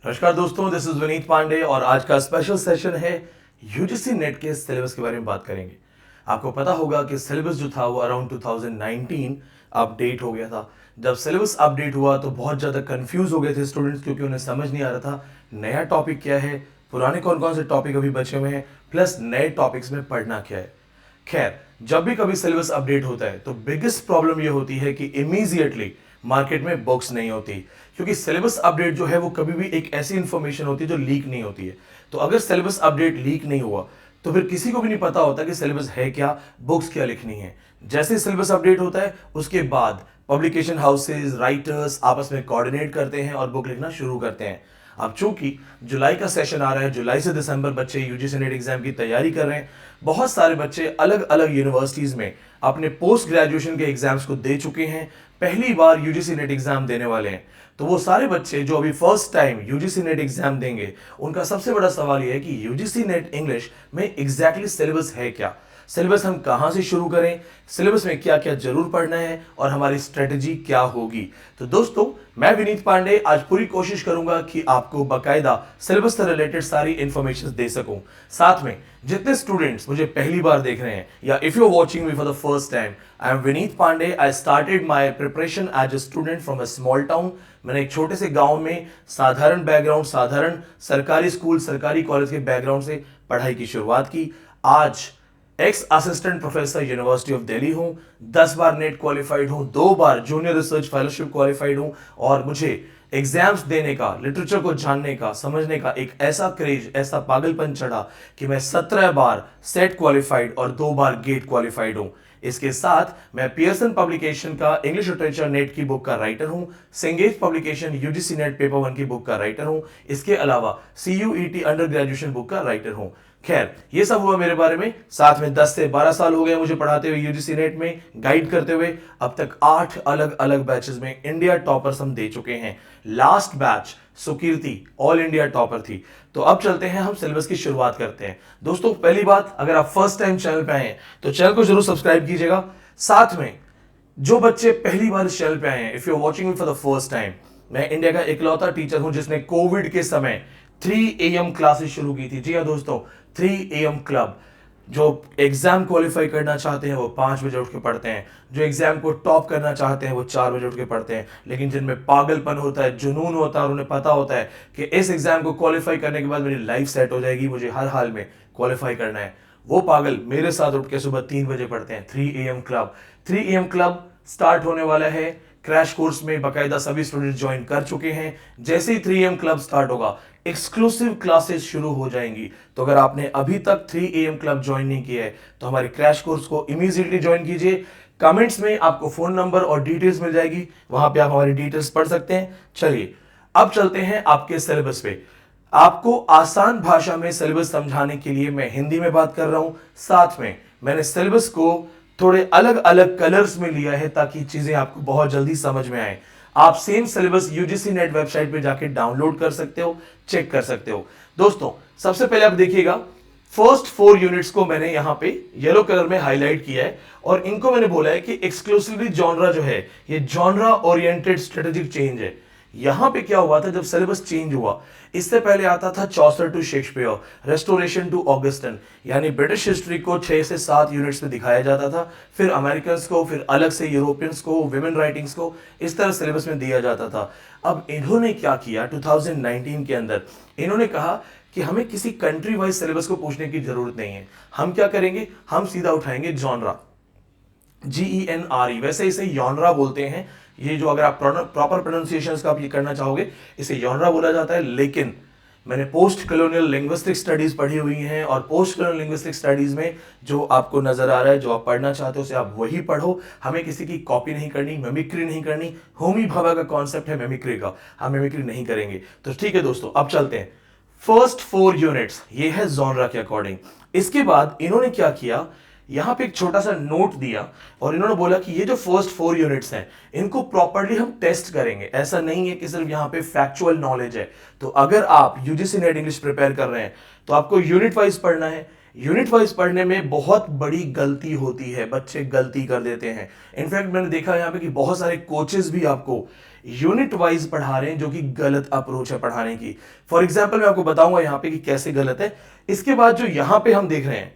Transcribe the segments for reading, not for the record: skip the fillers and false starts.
नमस्कार दोस्तों, this is Vineet Pandey और आज का स्पेशल सेशन है यूजीसी नेट के सिलेबस के बारे में बात करेंगे। आपको पता होगा कि सिलेबस जो था वो अराउंड 2019 अपडेट हो गया था। जब सिलेबस अपडेट हुआ तो बहुत ज़्यादा कंफ्यूज हो गए थे स्टूडेंट्स, क्योंकि उन्हें समझ नहीं आ रहा था नया टॉपिक क्या है, पुराने कौन कौन से टॉपिक अभी बचे हुए हैं, प्लस नए टॉपिक्स में पढ़ना क्या है। खैर, जब भी कभी सिलेबस अपडेट होता है तो बिगेस्ट प्रॉब्लम ये होती है कि इमीजिएटली मार्केट में बुक्स नहीं होती, क्योंकि सिलेबस अपडेट जो है वो कभी भी एक ऐसी इंफॉर्मेशन होती है जो लीक नहीं होती है। तो अगर सिलेबस अपडेट लीक नहीं हुआ तो फिर किसी को भी नहीं पता होता कि सिलेबस है क्या, बुक्स क्या लिखनी है। जैसे सिलेबस अपडेट होता है उसके बाद पब्लिकेशन हाउसेज, राइटर्स आपस में कोऑर्डिनेट करते हैं और बुक लिखना शुरू करते हैं। अब चूंकि जुलाई का सेशन आ रहा है, जुलाई से दिसंबर बच्चे यूजीसी नेट एग्जाम की तैयारी कर रहे हैं। बहुत सारे बच्चे अलग अलग यूनिवर्सिटीज में अपने पोस्ट ग्रेजुएशन के एग्जाम्स को दे चुके हैं, पहली बार यूजीसी नेट एग्जाम देने वाले हैं। तो वो सारे बच्चे जो अभी first time UGC net exam देंगे, उनका सबसे बड़ा सवाल यह है कि यूजीसी नेट इंग्लिश में एग्जैक्टली सिलेबस है क्या, सिलेबस हम कहां से शुरू करें, सिलेबस में क्या क्या जरूर पढ़ना है और हमारी स्ट्रेटजी क्या होगी। तो दोस्तों, मैं विनीत पांडे आज पूरी कोशिश करूंगा कि आपको बकायदा सिलेबस से रिलेटेड सारी इंफॉर्मेशन दे सकूं। साथ में जितने स्टूडेंट्स मुझे पहली बार देख रहे हैं या if you are watching me for the first time, I am Vineet Pandey. I started my preparation as a student from a small town. मैंने एक छोटे से गांव में साधारण बैकग्राउंड, साधारण सरकारी स्कूल, सरकारी कॉलेज के बैकग्राउंड से पढ़ाई की शुरुआत की। आज x assistant professor university of Delhi हूं, 10 बार नेट क्वालिफाइड हूं, 2 बार जूनियर रिसर्च फेलोशिप क्वालिफाइड हूं और मुझे एग्जाम्स देने का, लिटरेचर को जानने का, समझने का एक ऐसा क्रेज, ऐसा पागलपन चढ़ा कि मैं 17 बार सेट क्वालिफाइड और 2 बार गेट क्वालिफाइड हूं। इसके साथ मैं पियर्सन पब्लिकेशन का इंग्लिश लिटरेचर नेट की बुक का राइटर हूं, Cengage publication UGC net paper 1 की बुक का राइटर हूं, इसके अलावा सीयूईटी अंडर ग्रेजुएशन बुक का राइटर हूं। खैर, ये सब हुआ मेरे बारे में। साथ में 10 से 12 साल हो गए मुझे पढ़ाते हुए यूजीसी नेट में, गाइड करते हुए। अब तक 8 अलग अलग बैचेस में इंडिया टॉपर्स हम दे चुके हैं। Last batch Sukirti all India topper थी। तो अब चलते हैं, हम सिलेबस की शुरुआत करते हैं। दोस्तों, पहली बात, अगर आप फर्स्ट टाइम चैनल पे आए हैं तो चैनल को जरूर सब्सक्राइब कीजिएगा। साथ में जो बच्चे पहली बार इस चैनल पे आए हैं, if you are watching me for the first time, मैं इंडिया का इकलौता टीचर हूं जिसने कोविड के समय 3 AM क्लासेस शुरू की थी। जी हाँ दोस्तों, 3 AM क्लब। जो एग्जाम क्वालिफाई करना चाहते हैं वो 5 बजे उठ के पढ़ते हैं, जो एग्जाम को टॉप करना चाहते हैं वो 4 बजे उठ के पढ़ते हैं। लेकिन जिनमें पागलपन होता है, जुनून होता है और उन्हें पता होता है कि इस एग्जाम को क्वालिफाई करने के बाद मेरी लाइफ सेट हो जाएगी, मुझे हर हाल में क्वालिफाई करना है, वो पागल मेरे साथ उठ के सुबह 3 बजे पढ़ते हैं। 3 AM club. 3 AM club start होने वाला है। क्रैश कोर्स में बकायदा सभी स्टूडेंट ज्वाइन कर चुके हैं। जैसे ही 3 AM क्लब स्टार्ट होगा, एक्सक्लूसिव क्लासेस शुरू हो जाएंगी। तो अगर आपने अभी तक 3 AM क्लब ज्वाइन नहीं किया है तो हमारे क्रैश कोर्स को इमीडिएटली ज्वाइन कीजिए। कमेंट्स में आपको फोन नंबर और डिटेल्स मिल जाएगी, वहां पे आप हमारी डिटेल्स पढ़ सकते हैं। चलिए, अब चलते हैं आपके सिलेबस पे। आपको आसान भाषा में सिलेबस समझाने के लिए मैं हिंदी में बात कर रहा हूं। साथ में मैंने सिलेबस को थोड़े अलग अलग कलर्स में लिया है ताकि चीजें आपको बहुत जल्दी समझ में आए। आप same syllabus UGC net website पे जाके डाउनलोड कर सकते हो, चेक कर सकते हो। दोस्तों, सबसे पहले आप देखिएगा, फर्स्ट 4 यूनिट्स को मैंने यहां पे येलो कलर में हाईलाइट किया है और इनको मैंने बोला है कि एक्सक्लूसिवली जॉनरा जो है ये जॉनरा ओरिएंटेड स्ट्रेटेजिक चेंज है। यहां पे क्या हुआ था जब सिलेबस चेंज हुआ, इससे पहले आता था Chaucer to Shakespeare, restoration to Augustan, यानी ब्रिटिश हिस्ट्री को 6 से 7 यूनिट्स में दिखाया जाता था, फिर अमेरिकन को, फिर अलग से यूरोपियंस को, विमेन राइटिंग्स को, इस तरह सिलेबस में दिया जाता था। अब इन्होंने क्या किया 2019 के अंदर, इन्होंने कहा कि हमें किसी कंट्री वाइज सिलेबस को पूछने की जरूरत नहीं है। हम क्या करेंगे, हम सीधा उठाएंगे जॉनरा, GENRE, वैसे इसे यॉनरा बोलते हैं। ये जो अगर आप प्रॉपर प्रोनाउंसिएशन का आप ये करना चाहोगे, इसे यॉनरा बोला जाता है। लेकिन मैंने पोस्ट कॉलोनियल लिंग्विस्टिक स्टडीज पढ़ी हुई हैं और पोस्ट कॉलोनियल लिंग्विस्टिक स्टडीज में जो आपको नजर आ रहा है, जो आप पढ़ना चाहते हो, उसे आप वही पढ़ो। हमें किसी की कॉपी नहीं करनी, मिमिक्री नहीं करनी। होमी भाभा का कॉन्सेप्ट है मिमिक्री का, हम मिमिक्री नहीं करेंगे। तो ठीक है दोस्तों, अब चलते हैं। फर्स्ट 4 यूनिट्स ये है जॉनरा के अकॉर्डिंग। इसके बाद इन्होंने क्या किया, यहां पे एक छोटा सा नोट दिया और इन्होंने बोला कि ये जो फर्स्ट 4 यूनिट्स हैं इनको प्रॉपर्ली हम टेस्ट करेंगे। ऐसा नहीं है कि सिर्फ यहां पे फैक्चुअल नॉलेज है। तो अगर आप यूजीसी नेट इंग्लिश प्रिपेयर कर रहे हैं तो आपको यूनिट वाइज पढ़ना है। यूनिट वाइज पढ़ने में बहुत बड़ी गलती होती है, बच्चे गलती कर देते हैं। इनफैक्ट मैंने देखा यहाँ पे कि बहुत सारे कोचेस भी आपको यूनिट वाइज पढ़ा रहे हैं, जो कि गलत अप्रोच है पढ़ाने की। फॉर एग्जाम्पल मैं आपको बताऊंगा यहाँ पे कि कैसे गलत है। इसके बाद जो यहाँ पे हम देख रहे हैं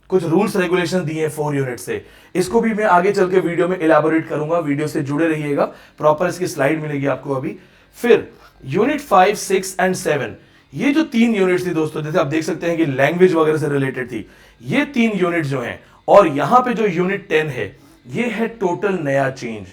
कुछ रूल्स रेगुलेशन दिए हैं 4 यूनिट से, इसको भी मैं आगे चल के वीडियो में इलाबोरेट करूंगा, वीडियो से जुड़े रहिएगा, प्रॉपर इसकी स्लाइड मिलेगी आपको अभी। फिर यूनिट 5, 6 एंड 7, ये जो 3 यूनिट्स थी दोस्तों, जैसे आप देख सकते हैं कि लैंग्वेज वगैरह से रिलेटेड थी, ये 3 यूनिट जो हैं, और यहां पे जो यूनिट 10 है, ये है टोटल नया चेंज,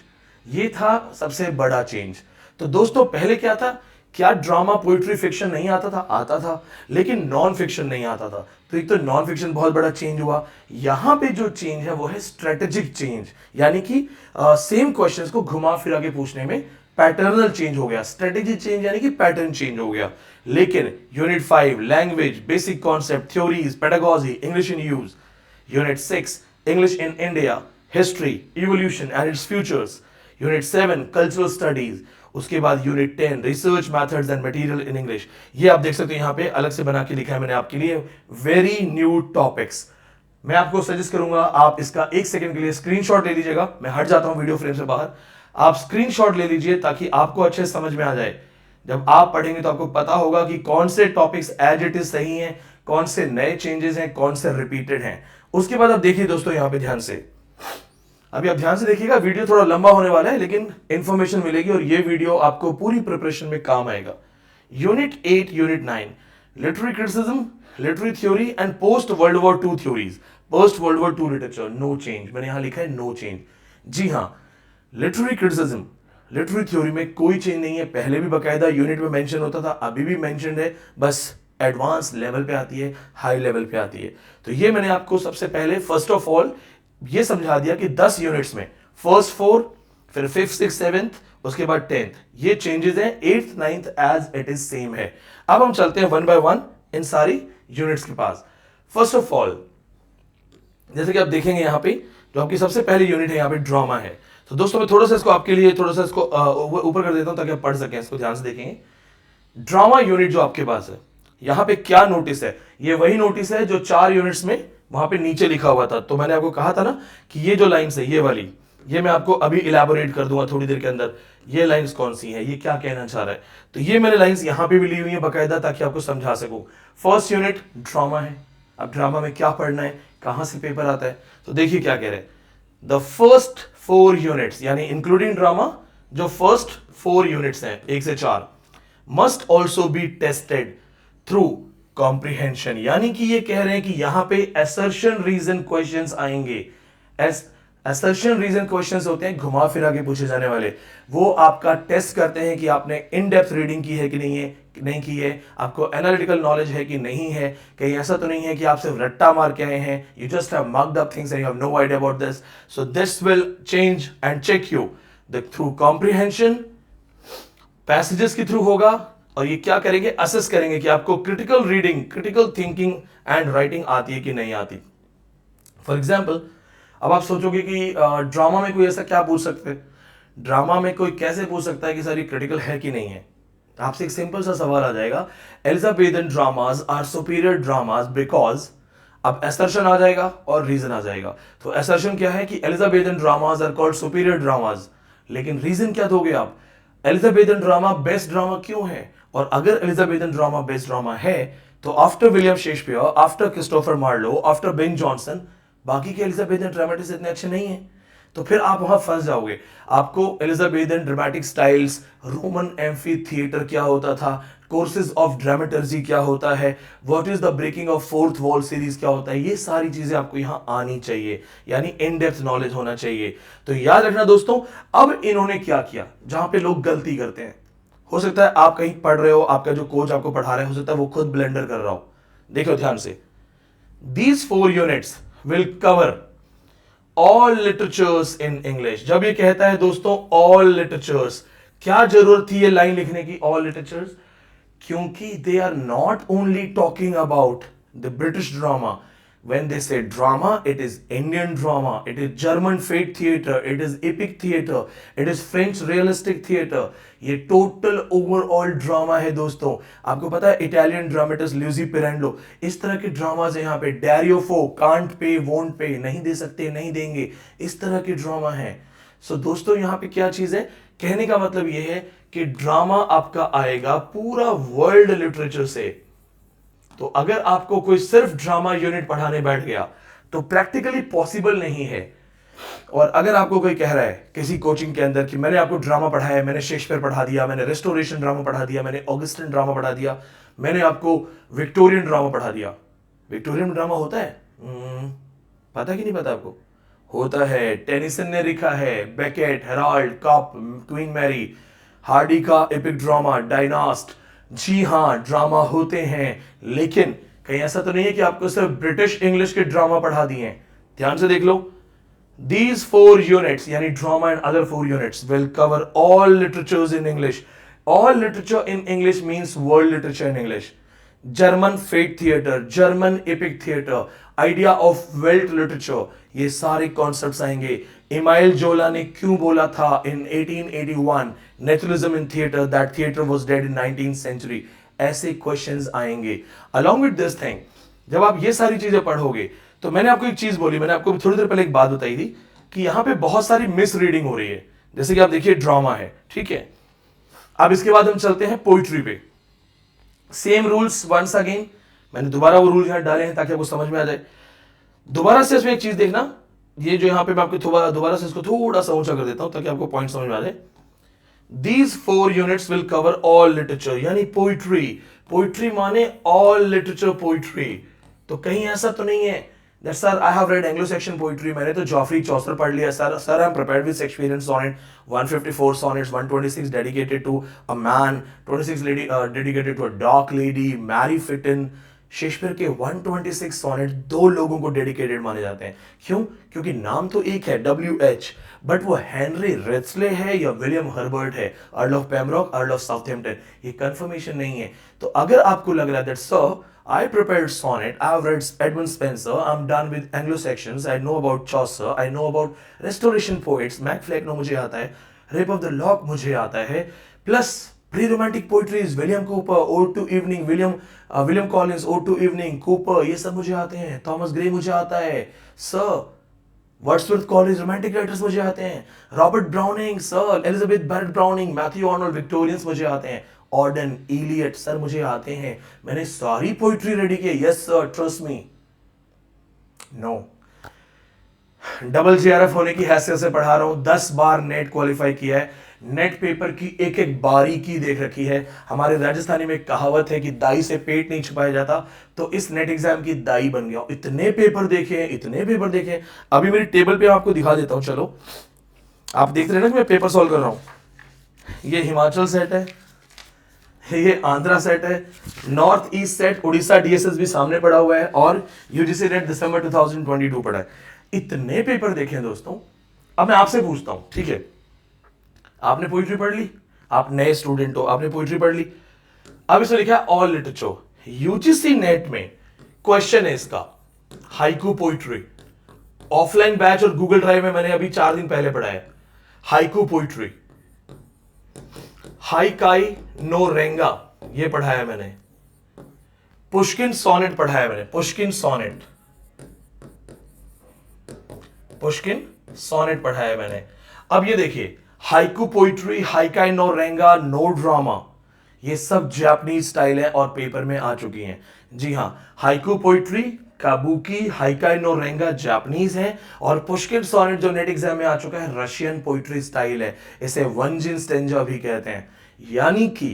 ये था सबसे बड़ा चेंज। तो दोस्तों पहले क्या था, क्या ड्रामा पोइट्री फिक्शन नहीं आता था? आता था, लेकिन नॉन फिक्शन नहीं आता था। तो एक तो नॉन फिक्शन बहुत बड़ा चेंज हुआ। यहां पे जो चेंज है वो है स्ट्रेटेजिक चेंज, यानी कि सेम क्वेश्चंस को घुमा फिरा के पूछने में पैटर्नल चेंज हो गया। स्ट्रेटेजी चेंज यानी कि पैटर्न चेंज हो गया। लेकिन unit 5 language, basic concept, theories, pedagogy, English in use. Unit 6 English in India, history, evolution and it's futures. Unit 7 cultural studies. उसके बाद unit 10 research methods and material in English. ये आप देख सकते हो यहाँ पे अलग से बना के लिखा है मैंने आपके लिए, वेरी न्यू टॉपिक्स। मैं आपको सजेस्ट करूंगा आप इसका 1 सेकंड के लिए स्क्रीनशॉट ले लीजिएगा। मैं हट जाता हूं वीडियो फ्रेम से बाहर, आप स्क्रीनशॉट ले लीजिए ताकि आपको अच्छे से समझ में आ जाए। जब आप पढ़ेंगे तो आपको पता होगा कि कौन से टॉपिक्स एज इट इज सही हैं, कौन से नए चेंजेस हैं, कौन से रिपीटेड हैं। उसके बाद आप देखिए दोस्तों यहाँ पे ध्यान से, अभी आप ध्यान से देखिएगा, वीडियो थोड़ा लंबा होने वाला है लेकिन इंफॉर्मेशन मिलेगी और ये वीडियो आपको पूरी प्रिपरेशन में काम आएगा। Unit 8 unit 9 literary criticism, literary theory and post world war 2 theories. Post world war 2 literature, no change, मैंने यहां लिखा है नो चेंज। जी हाँ, लिटरेरी क्रिटिसिज्म, लिटरेरी थ्योरी में कोई चेंज नहीं है। पहले भी बकायदा यूनिट में मेंशन होता था, अभी भी मेंशन है, बस एडवांस लेवल पे आती है, हाई लेवल पे आती है। तो ये मैंने आपको सबसे पहले फर्स्ट ऑफ ऑल ये समझा दिया कि 10 यूनिट्स में फर्स्ट 4, फिर 5th 6th 7th, उसके बाद 10th, ये चेंजेस हैं। 8th 9th as it is same है। अब हम चलते हैं 1 बाय 1 इन सारी यूनिट्स के पास। फर्स्ट ऑफ ऑल जैसे कि आप देखेंगे यहाँ पे जो आपकी सबसे पहली यूनिट है, यहाँ पे ड्रामा है। तो दोस्तों मैं थोड़ा सा इसको आपके लिए थोड़ा सा इसको ऊपर कर देता हूं ताकि आप पढ़ सकें, इसको ध्यान से देखेंगे। ड्रामा यूनिट जो आपके पास है, यहां पे क्या नोटिस है, ये वही नोटिस है जो 4 यूनिट्स में वहां पे नीचे लिखा हुआ था। तो मैंने आपको कहा था ना कि ये जो लाइंस है, ये वाली, ये मैं आपको अभी इलैबोरेट कर दूंगा थोड़ी देर के अंदर, ये लाइंस कौन सी है, ये क्या कहना चाह रहा है। तो ये मैंने लाइंस यहां पे भी ली हुई है बाकायदा ताकि आपको समझा सकूं। फर्स्ट यूनिट ड्रामा है। अब ड्रामा में क्या पढ़ना है, कहां से पेपर आता है, तो देखिए क्या कह रहे हैं। द फर्स्ट 4 यूनिट्स यानी इंक्लूडिंग ड्रामा, जो फर्स्ट 4 यूनिट्स हैं 1 से 4 must also be tested through comprehension. यानी कि ये कह रहे हैं कि यहां पे असर्शन रीजन क्वेश्चंस आएंगे। असर्शन रीजन क्वेश्चंस होते हैं घुमा फिरा के पूछे जाने वाले, वो आपका टेस्ट करते हैं कि आपने इन डेप्थ रीडिंग की है कि नहीं की है, आपको एनालिटिकल नॉलेज है कि नहीं है, कहीं ऐसा तो नहीं है कि आप सिर्फ रट्टा मार के आए हैं, you just have marked up things and you have no idea about this. So this will change and check you the through comprehension, passages के थ्रू होगा। और ये क्या करेंगे, असेस करेंगे कि आपको critical reading, critical thinking and writing आती है कि नहीं आती। फॉर एग्जाम्पल अब आप सोचोगे कि ड्रामा में कोई ऐसा क्या पूछ सकते हैं, ड्रामा में कोई कैसे पूछ सकता है कि सर ये क्रिटिकल है कि नहीं है। आपसे एक सिंपल सा सवाल आ जाएगा, Elizabethan dramas are superior dramas because, अब असर्शन आ जाएगा और रीजन आ जाएगा। तो असर्शन क्या है कि Elizabethan dramas are called superior dramas, लेकिन रीजन क्या दोगे आप, एलिजाबेथन ड्रामा बेस्ट ड्रामा क्यों है। और अगर एलिजाबेथन ड्रामा बेस्ट ड्रामा है तो after William Shakespeare, after Christopher Marlowe, after Ben Jonson, बाकी के एलिजाबेथन ड्रामेटिस्ट इतने अच्छे नहीं हैं। तो फिर आप वहां फंस जाओगे। आपको Elizabethan dramatic styles, Roman amphitheatre क्या होता था, कोर्सेज ऑफ ड्रामेटर्जी क्या होता है, what is the breaking of fourth wall series क्या होता है, ये सारी चीजें आपको यहां आनी चाहिए, यानी इन डेप्थ नॉलेज होना चाहिए। तो याद रखना दोस्तों, अब इन्होंने क्या किया, जहां पे लोग गलती करते हैं, हो सकता है आप कहीं पढ़ रहे हो, आपका जो कोच आपको पढ़ा रहा है हो सकता है वो खुद ब्लेंडर कर रहा हो। देखो ध्यान से, these 4 units will cover all literatures in English. जब ये कहता है दोस्तों ऑल लिटरेचर्स, क्या जरूरत थी ये लाइन लिखने की, ऑल लिटरेचर्स, क्योंकि they are not only talking about the British drama, When they say drama, it is Indian drama, it is German fate theater, it is epic theater, it is French realistic theater. ये total overall drama है दोस्तों. आपको पता है Italian dramatist Lucy पिरेंडो, इस तरह के dramas है यहाँ पे. डैरियो फो, कांट पे, वोंट पे, नहीं दे सकते, नहीं देंगे, इस तरह के ड्रामा है. सो दोस्तों यहाँ पे क्या चीज है, कहने का मतलब ये है कि ड्रामा आपका आएगा पूरा वर्ल्ड लिटरेचर से. तो अगर आपको कोई सिर्फ ड्रामा यूनिट पढ़ाने बैठ गया तो प्रैक्टिकली पॉसिबल नहीं है. और अगर आपको कोई कह रहा है किसी कोचिंग के अंदर कि मैंने आपको ड्रामा पढ़ाया है, मैंने शेक्सपियर पढ़ा दिया, मैंने रेस्टोरेशन ड्रामा पढ़ा दिया, मैंने ऑगस्टिन ड्रामा पढ़ा दिया, मैंने आपको विक्टोरियन ड्रामा पढ़ा दिया. विक्टोरियन ड्रामा होता है, पता कि नहीं पता आपको? होता है. टेनिसन ने लिखा है, Becket, Harold, cup, Queen Mary, Hardy का एपिक ड्रामा डायनास्ट. जी हाँ, ड्रामा होते हैं, लेकिन कहीं ऐसा तो नहीं है कि आपको सिर्फ ब्रिटिश इंग्लिश के ड्रामा पढ़ा दिए हैं. ध्यान से देख लो. These 4 units, यानी drama and other 4 units will cover all literatures in English. All literature in English means world literature in English. German fate theatre, German epic theatre, idea of welt literature, ये सारे concepts आएंगे. Email जोला ने क्यों बोला था in 1881 naturalism in theatre that theatre was dead in 19th century. ऐसे questions आएंगे. अलॉन्ग विद दिस थिंग, जब आप ये सारी चीजें पढ़ोगे तो मैंने आपको एक चीज बोली, मैंने आपको थोड़ी देर पहले एक बात बताई थी कि यहां पे बहुत सारी मिस रीडिंग हो रही है. जैसे कि आप देखिए ड्रामा है, ठीक है. अब इसके बाद हम चलते हैं पोइट्री पे. सेम रूल्स वंस अगेन, मैंने दोबारा वो रूल यहां डाले हैं ताकि आपको समझ में आ जाए. दोबारा से इसमें एक चीज देखना, ये जो यहां पे मैं आपको दोबारा से इसको थोड़ा सा ऊंचा कर देता हूं ताकि आपको पॉइंट समझ में आ जाए. These 4 units will cover all literature, यानी पोइट्री. पोइट्री माने all literature poetry. तो कहीं ऐसा तो नहीं है that sir I have read Anglo-Saxon poetry, मैंने तो जॉफरी चौसर पढ़ लिया sir I'm prepared with Shakespearean sonnet, 154 sonnets, 126 dedicated to a man, 26 dedicated to a dark lady, Mary Fitton. Shakespeare के 126 सोनेट 2 लोगों को डेडिकेटेड माने जाते हैं. क्यों? क्योंकि नाम तो एक है WH, बट वो हेनरी रिट्सले है या विलियम हर्बर्ट है, earl of Pembroke, earl of Southampton, ये कंफर्मेशन नहीं है. तो अगर आपको लग रहा है that sir I prepared sonnet, I have read Edmund Spenser, I'm done with Anglo-Saxons, I know about Chaucer, I know about Restoration poets, Mac Flecknoe मुझे आता है, Rape of the Lock मुझे आता है, plus pre-romantic poetries, William Cooper, Ode to Evening, William Collins, Ode to Evening, Cooper, ये सब मुझे आते हैं. Thomas Gray मुझे आता है, Sir Wordsworth College romantic writers मुझे आते हैं, Robert Browning, Sir Elizabeth Barrett Browning, Matthew Arnold, Victorians मुझे आते हैं, ऑर्डन, इलियट सर मुझे आते हैं. मैंने सारी पोइट्री रेडी की है. Yes sir, trust me. No, double JRF होने की हैसियत से पढ़ा रहा हूं. 10 बार नेट क्वालिफाई किया है. नेट पेपर की एक एक बारीकी देख रखी है. हमारे राजस्थानी में एक कहावत है कि दाई से पेट नहीं छुपाया जाता, तो इस नेट एग्जाम की दाई बन गया. इतने पेपर देखे, इतने पेपर देखे. अभी मेरी टेबल पे आपको दिखा देता हूं. चलो, आप देख रहे हैं ना कि मैं पेपर सॉल्व कर रहा हूं. ये हिमाचल सेट है, ये आंध्रा सेट है, north east set, Orissa DSS भी सामने पड़ा हुआ है, और UGC नेट दिसंबर 2022 पड़ा है. इतने पेपर देखे हैं दोस्तों. अब मैं आपसे पूछता हूं, ठीक है, आपने पोइट्री पढ़ ली, आप नए स्टूडेंट हो, आपने पोइट्री पढ़ ली. अब इसमें लिखा है ऑल लिटरेचर. UGC नेट में क्वेश्चन है इसका हाइकू पोइट्री. ऑफलाइन बैच और गूगल ड्राइव में मैंने अभी 4 दिन पहले पढ़ा है. हाइकू पोइट्री, हाइकाई नो रेंगा, ये पढ़ाया मैंने. पुष्किन सोनेट पढ़ाया मैंने, पुष्किन सोनेट, पुष्किन सोनेट पढ़ाया मैंने. अब ये देखिए, haiku poetry, haikai no renga, Noh drama, ये सब जापानीज स्टाइल है और पेपर में आ चुकी हैं. जी हां, haiku poetry, kabuki, haikai no renga Japanese है, और पुष्किन सोनेट जो नेट एग्जाम में आ चुका है रशियन पोइट्री स्टाइल है. इसे वंजिन स्टेंजा भी कहते हैं. यानी कि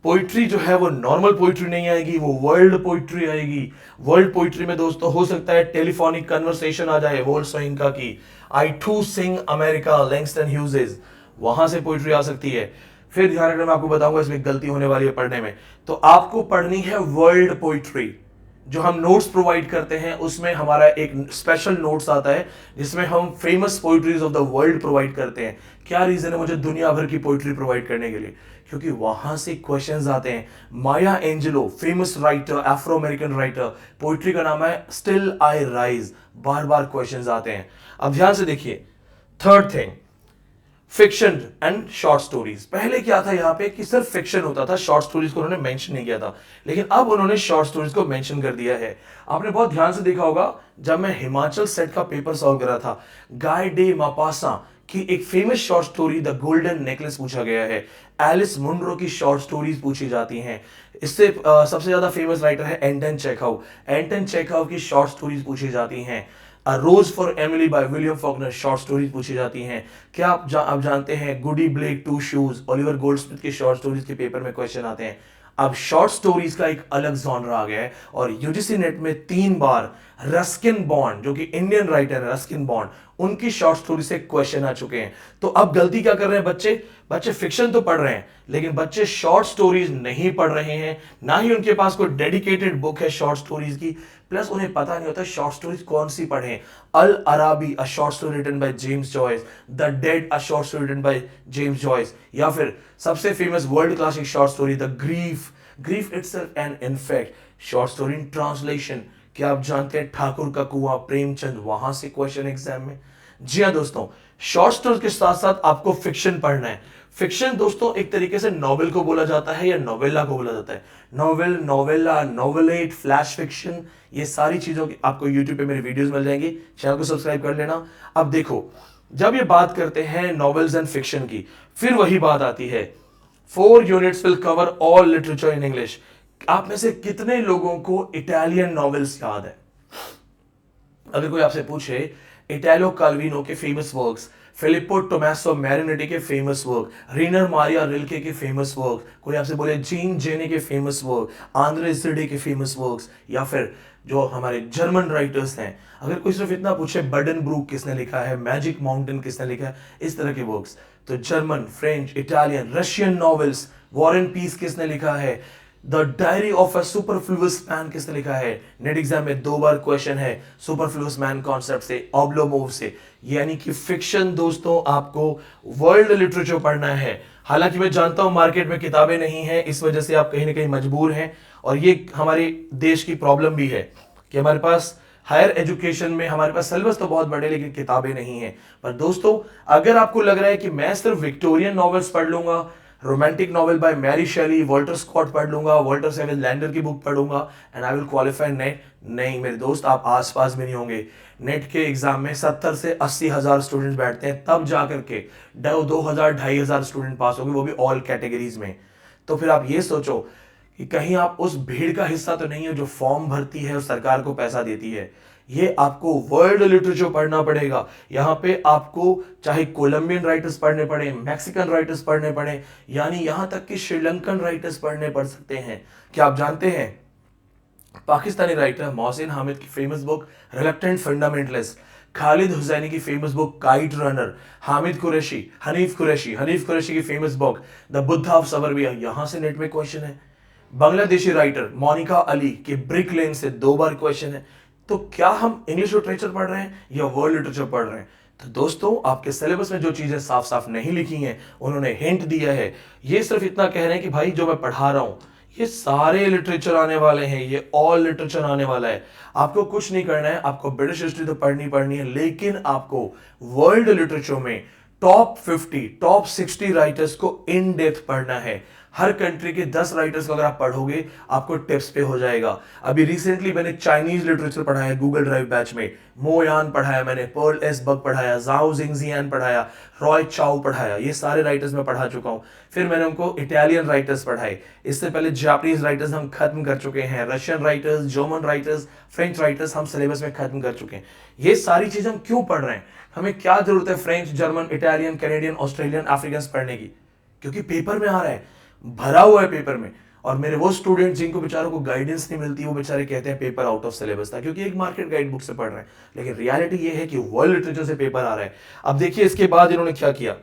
पोइट्री जो है वो नॉर्मल पोइट्री नहीं आएगी, वो वर्ल्ड पोइट्री आएगी. वर्ल्ड पोइट्री में दोस्तों हो सकता है टेलीफोनिक कन्वर्सेशन आ जाए वोल्सोइंका की, I too sing America, Langston Hughes, वहां से पोइट्री आ सकती है. फिर ध्यान रखना, मैं आपको बताऊंगा इसमें गलती होने वाली है पढ़ने में. तो आपको पढ़नी है वर्ल्ड पोइट्री. जो हम नोट्स प्रोवाइड करते हैं उसमें हमारा एक स्पेशल नोट्स आता है जिसमें हम famous poetries of the world provide करते हैं. क्या रीजन है मुझे दुनिया भर की पोइट्री प्रोवाइड करने के लिए? क्योंकि वहां से क्वेश्चंस आते हैं। Maya Angelou, famous writer, Afro American writer, poetry का नाम है स्टिल आई राइज, बार बार क्वेश्चंस आते हैं। अब ध्यान से देखिए, third thing, fiction and short stories. पहले क्या था यहाँ पे कि सिर्फ फिक्शन होता था, शॉर्ट स्टोरीज को उन्होंने मेंशन नहीं किया था, लेकिन अब उन्होंने शॉर्ट स्टोरीज को मेंशन कर दिया है। आपने बहुत ध्यान से देखा होगा, जब मैं हिमाचल सेट का पेपर सॉल्व कर रहा था, गाय डे मापासा की एक famous short story the golden necklace पूछा गया है। एलिस मुनरो की शॉर्ट स्टोरीज पूछी जाती हैं। इससे सबसे ज्यादा फेमस राइटर है एंटन चेखव। एंटन चेखव की शॉर्ट स्टोरीज पूछी जाती हैं। A rose for Emily by William Faulkner short stories पूछी जाती हैं। क्या आप जानते हैं Goody Blake two shoes, Oliver Goldsmith की शॉर्ट स्टोरीज के पेपर में क्वेश्चन आते हैं। अब शॉर्ट स्टोरीज का एक अलग जॉनर आ गया है और यूजीसी नेट में 3 बार रस्किन बॉन्ड, जो कि इंडियन राइटर है रस्किन बॉन्ड, उनकी शॉर्ट स्टोरी से क्वेश्चन आ चुके हैं। तो अब गलती क्या कर रहे हैं बच्चे? बच्चे फिक्शन तो पढ़ रहे हैं, लेकिन बच्चे शॉर्ट स्टोरीज नहीं पढ़ रहे हैं, ना ही उनके पास कोई डेडिकेटेड बुक है शॉर्ट स्टोरीज की, प्लस उन्हें पता नहीं होता शॉर्ट स्टोरीज कौन सी पढ़ें। Araby, a short story written by James Joyce, the dead, a short story written by James Joyce, या फिर सबसे famous world classic short story the grief, grief itself and in fact, short story in translation. क्या आप जानते हैं ठाकुर का कुआं, प्रेमचंद, वहां से क्वेश्चन एग्जाम में। जी हाँ दोस्तों, शॉर्ट स्टोरी के साथ साथ आपको फिक्शन पढ़ना है। फिक्शन दोस्तों एक तरीके से नॉवेल को बोला जाता है या नोवेला को बोला जाता है। नॉवेल, नोवेला, नोवेलेट, फ्लैश फिक्शन, ये सारी चीजों की आपको यूट्यूब पे मेरी वीडियोस मिल जाएंगी, चैनल को सब्सक्राइब कर लेना। अब देखो, जब ये बात करते हैं नॉवेल्स एंड फिक्शन की, फिर वही बात आती है 4 units will cover all literature in English. आप में से कितने लोगों को इटालियन नॉवेल्स याद है? अगर कोई आपसे पूछे इटालो काल्विनो के फेमस वर्क्स, फिलिप्पो टोमासो मैरिनेटी के फेमस वर्क, रीनर मारिया रिल्के के फेमस वर्क, कोई आपसे बोले जीन जेने के फेमस वर्क, आंद्रे जिडे के फेमस वर्क्स, या फिर जो हमारे जर्मन राइटर्स हैं, अगर कोई सिर्फ इतना पूछे बर्डन ब्रूक किसने लिखा है, मैजिक माउंटेन किसने लिखा है, इस तरह के वर्क्स, तो German, French, Italian, Russian novels, war and peace किसने लिखा है, the diary of a superfluous man किसने लिखा है। नेट एग्जाम में 2 बार क्वेश्चन है सुपरफ्लुअस मैन कॉन्सेप्ट से, ऑब्लोमोव से। यानी कि फिक्शन दोस्तों आपको वर्ल्ड लिटरेचर पढ़ना है। हालांकि मैं जानता हूं मार्केट में किताबें नहीं है, इस वजह से आप कहीं ना कहीं मजबूर हैं, और ये हमारे देश की प्रॉब्लम भी है कि हमारे पास हायर एजुकेशन में हमारे पास सिलेबस तो बहुत बड़े लेकिन किताबें नहीं है। पर दोस्तों अगर आपको लग रहा है कि मैं सिर्फ विक्टोरियन नॉवेल्स पढ़ लूंगा, romantic novel by Mary Shelley, Walter Scott पढ़ लूंगा, वॉल्टर सेविल लैंडर की बुक पढ़ूंगा and I will qualify NET, नहीं मेरे दोस्त, आप आसपास भी नहीं होंगे। नेट के एग्जाम में 70 से 80 हजार स्टूडेंट्स बैठते हैं, तब जाकर के 2000 2500 स्टूडेंट पास होंगे, वो भी ऑल कैटेगरीज में। तो फिर आप ये सोचो कि कहीं आप उस भीड़ का हिस्सा तो नहीं हो जो फॉर्म भरती है और सरकार को पैसा देती है। ये आपको वर्ल्ड लिटरेचर पढ़ना पड़ेगा। यहां पे आपको चाहे कोलंबियन राइटर्स पढ़ने पड़े, मैक्सिकन राइटर्स पढ़ने पड़े, यानी यहां तक कि श्रीलंकन राइटर्स पढ़ने पड़ सकते हैं। क्या आप जानते हैं पाकिस्तानी राइटर मोहसिन हामिद की famous book reluctant fundamentalist, Khaled Hosseini की famous book kite runner, Hanif Kureishi की famous book the Buddha of suburbia, यहां से नेट में क्वेश्चन है। बांग्लादेशी राइटर मोनिका अली के ब्रिक लेन से 2 बार क्वेश्चन है। तो क्या हम इंग्लिश लिटरेचर पढ़ रहे हैं या वर्ल्ड लिटरेचर पढ़ रहे हैं? तो दोस्तों आपके सिलेबस में जो चीजें साफ साफ नहीं लिखी हैं, उन्होंने हिंट दिया है। ये सिर्फ इतना कह रहे हैं कि भाई जो मैं पढ़ा रहा हूं ये सारे लिटरेचर आने वाले हैं, ये ऑल लिटरेचर आने वाला है। आपको कुछ नहीं करना है, आपको ब्रिटिश हिस्ट्री तो पढ़नी है, लेकिन आपको वर्ल्ड लिटरेचर में टॉप 50 टॉप 60 राइटर्स को इन डेप्थ पढ़ना है। हर कंट्री के 10 राइटर्स को अगर आप पढ़ोगे आपको टिप्स पे हो जाएगा। अभी रिसेंटली मैंने चाइनीज लिटरेचर पढ़ा है गूगल ड्राइव बैच में, मोयान पढ़ाया मैंने, पर्ल एस बग पढ़ाया, जाओ जिंगजियान पढ़ाया, रॉय चाओ पढ़ाया, ये सारे राइटर्स मैं पढ़ा चुका हूं। फिर मैंने उनको इटालियन राइटर्स पढ़ाए, इससे पहले जापानीज राइटर्स हम खत्म कर चुके हैं, Russian writers, German writers, French writers हम सिलेबस में खत्म कर चुके हैं। ये सारी चीजें हम क्यों पढ़ रहे हैं? हमें क्या जरूरत है French, German, Italian, Canadian, Australian, African पढ़ने की? क्योंकि पेपर में आ रहा है, भरा हुआ है पेपर में। और मेरे वो स्टूडेंट जिनको बेचारों को गाइडेंस नहीं मिलती, वो बेचारे कहते हैं पेपर आउट ऑफ सिलेबस था, क्योंकि एक मार्केट गाइड बुक से पढ़ रहे हैं। लेकिन रियलिटी ये है कि वर्ल्ड लिटरेचर से पेपर आ रहा है। अब देखिए इसके बाद इन्होंने क्या किया,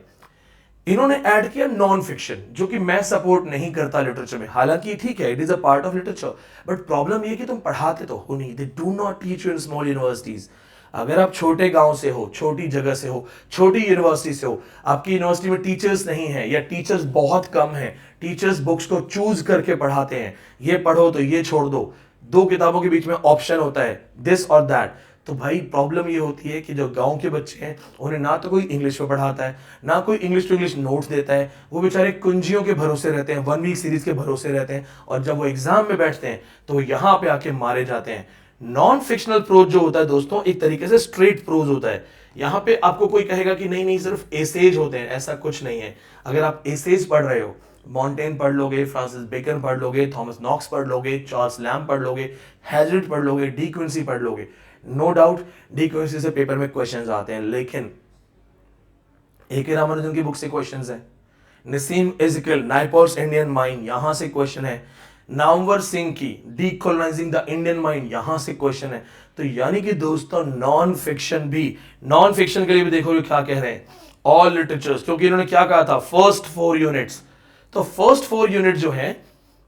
इन्होंने ऐड किया नॉन फिक्शन, जो कि मैं सपोर्ट नहीं करता लिटरेचर में। हालांकि ठीक है, it is a part of literature, but problem ये कि तुम पढ़ाते तो हो नहीं, they do not teach you in small universities. अगर आप छोटे गांव से हो, छोटी जगह से हो, छोटी यूनिवर्सिटी से हो, आपकी यूनिवर्सिटी में टीचर्स नहीं है या टीचर्स बहुत कम है, टीचर्स बुक्स को चूज करके पढ़ाते हैं, ये पढ़ो तो ये छोड़ दो, दो किताबों के बीच में ऑप्शन होता है दिस और दैट, तो भाई प्रॉब्लम ये होती है कि जो गांव के बच्चे हैं उन्हें ना तो कोई इंग्लिश में पढ़ाता है, ना कोई इंग्लिश टू इंग्लिश नोट्स देता है, वो बेचारे कुंजियों के भरोसे रहते हैं, 1 वीक सीरीज के भरोसे रहते हैं, और जब वो एग्जाम में बैठते हैं तो यहाँ पे आके मारे जाते हैं। नॉन फिक्शनल प्रोज जो होता है दोस्तों, एक तरीके से स्ट्रेट प्रोज होता है। यहाँ पे आपको कोई कहेगा कि नहीं नहीं सिर्फ एसेज होते हैं, ऐसा कुछ नहीं है। अगर आप एसेज पढ़ रहे हो, मॉन्टेन पढ़ लोगे, फ्रांसिस बेकन पढ़ लोगे, थॉमस नॉक्स पढ़ लोगे, चार्ल्स लैम्ब पढ़ लोगे, हैजर्ड पढ़ लोगे, डी क्विंसी पढ़ लोगे, नो डाउट डी क्विंसी से पेपर में क्वेश्चंस आते हैं, लेकिन ए.के. रामानुजन की बुक से क्वेश्चंस है, नसीम इज़िकल नाइपोर्स इंडियन माइंड यहां से क्वेश्चन है, नामवर सिंह की डीकोलोनाइजिंग द इंडियन माइंड यहां से क्वेश्चन है। तो यानी कि दोस्तों नॉन फिक्शन भी, नॉन फिक्शन के लिए भी देखो क्या कह रहे हैं, ऑल लिटरेचर्स, क्योंकि इन्होंने क्या कहा था, फर्स्ट 4 यूनिट्स, तो फर्स्ट 4 यूनिट जो है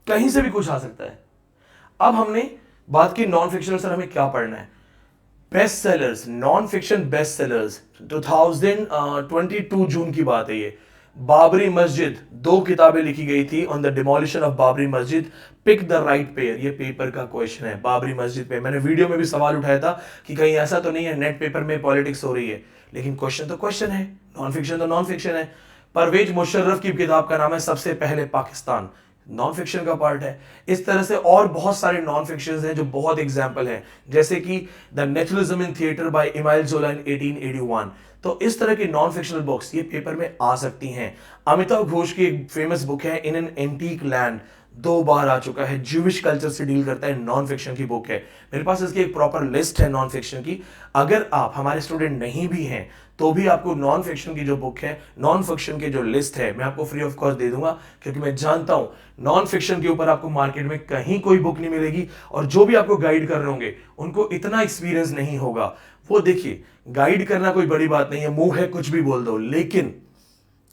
कहीं से भी कुछ आ सकता है। अब हमने बात की नॉन फिक्शन, सर हमें क्या पढ़ना है, best sellers, non fiction best sellers, 2022 जून की बात है ये, बाबरी मस्जिद, 2 किताबें लिखी गई थी on the demolition of Babri मस्जिद, पिक द राइट पेयर, ये पेपर का क्वेश्चन है बाबरी मस्जिद पे। मैंने वीडियो में भी सवाल उठाया था कि कहीं ऐसा तो नहीं है नेट पेपर में पॉलिटिक्स हो रही है, लेकिन क्वेश्चन तो क्वेश्चन है, नॉन फिक्शन तो नॉन फिक्शन है। परवेज मुशर्रफ की किताब का नाम है सबसे पहले पाकिस्तान, नॉन फिक्शन का पार्ट है। इस तरह से और बहुत सारे नॉन फिक्शन हैं जो बहुत एग्जाम्पल हैं, जैसे कि the naturalism in theatre by Emile Zola in 1881। तो इस तरह की नॉन फिक्शनल बुक्स ये पेपर में आ सकती हैं। अमिताभ घोष की एक फेमस बुक है इन एन एंटीक लैंड, 2 बार आ चुका है, ज्यूइश कल्चर से डील करता है, नॉन फिक्शन की बुक है। मेरे पास इसकी एक प्रॉपर लिस्ट है नॉन फिक्शन की। अगर आप हमारे स्टूडेंट नहीं भी हैं तो भी आपको नॉन फिक्शन की जो बुक है, नॉन फिक्शन की जो लिस्ट है, मैं आपको फ्री ऑफ कॉस्ट दे दूंगा, क्योंकि मैं जानता हूं नॉन फिक्शन के ऊपर आपको मार्केट में कहीं कोई बुक नहीं मिलेगी, और जो भी आपको गाइड कर रहे होंगे उनको इतना एक्सपीरियंस नहीं होगा। वो देखिए, गाइड करना कोई बड़ी बात नहीं है, मुंह है कुछ भी बोल दो, लेकिन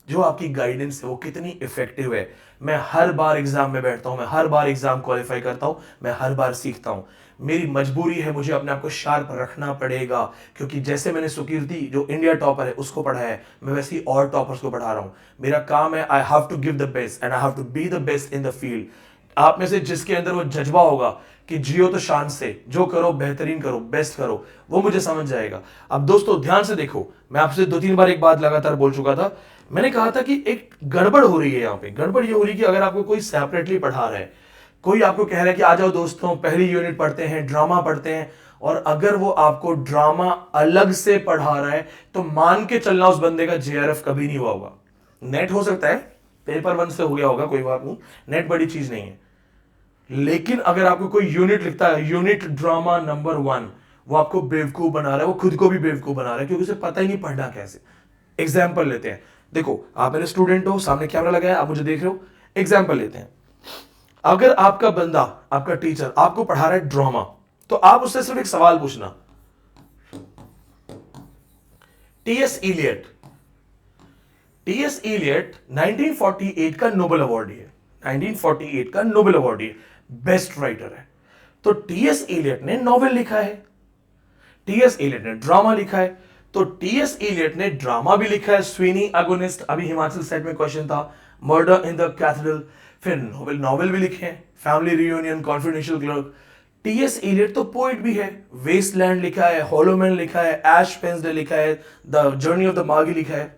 जो आपकी गाइडेंस है वो कितनी इफेक्टिव है। मैं हर बार एग्जाम में बैठता हूं, मैं हर बार एग्जाम क्वालिफाई करता हूं, मैं हर बार सीखता हूं। मेरी मजबूरी है, मुझे अपने आप को शार्प रखना पड़ेगा, क्योंकि जैसे मैंने सुकीर्ति जो इंडिया टॉपर है उसको पढ़ाया है, मैं वैसे ही और टॉपर्स को पढ़ा रहा हूं। मेरा काम है, I have to give the best and I have to be the best in the field. आप में से जिसके अंदर वो जज्बा होगा कि जियो तो शान से, जो करो बेहतरीन करो, बेस्ट करो, वो मुझे समझ जाएगा। अब दोस्तों ध्यान से देखो, मैं आपसे 2-3 बार एक बात लगातार बोल चुका था। मैंने कहा था कि एक गड़बड़ हो रही है यहाँ पे। गड़बड़ ये हो रही है कि अगर आपको कोई सेपरेटली पढ़ा रहा है, कोई आपको कह रहा है कि आ जाओ दोस्तों पहली यूनिट पढ़ते हैं, ड्रामा पढ़ते हैं, और अगर वो आपको ड्रामा अलग से पढ़ा रहा है तो मान के चलना उस बंदे का जेआरएफ कभी नहीं हुआ होगा। नेट हो सकता है पेपर 1 से हो गया होगा, कोई बात नहीं, नेट बड़ी चीज नहीं है, लेकिन अगर आपको कोई यूनिट लिखता है यूनिट ड्रामा नंबर 1, वो आपको बेवकूफ बना रहा है, वो खुद को भी बेवकूफ बना रहा है, क्योंकि उसे पता ही नहीं पढ़ना कैसे। एग्जाम्पल लेते हैं, देखो आप मेरे स्टूडेंट हो, सामने कैमरा लगा है, आप मुझे देख रहे हो। एग्जाम्पल लेते हैं, अगर आपका बंदा, आपका टीचर आपको पढ़ा रहा है ड्रामा, तो आप उससे सिर्फ एक सवाल पूछना, टीएस इलियट, टीएस इलियट 1948 का नोबेल अवार्डी है, 1948 का नोबेल अवार्डी है, बेस्ट राइटर है। तो टीएस इलियट ने नॉवेल लिखा है, टीएस इलियट ने ड्रामा लिखा है, तो टीएस इलियट ने ड्रामा भी लिखा है, स्वीनी अगोनिस्ट, अभी हिमाचल सेट में क्वेश्चन था, मर्डर इन द कैथेड्रल, फिर नॉवेल भी लिखे हैं, family reunion, confidential clerk. TS Eliot तो पोइट भी है, वेस्टलैंड लिखा है, हॉलोमैन लिखा है, एश पेंसडे लिखा है, द जर्नी ऑफ द मागी लिखा है,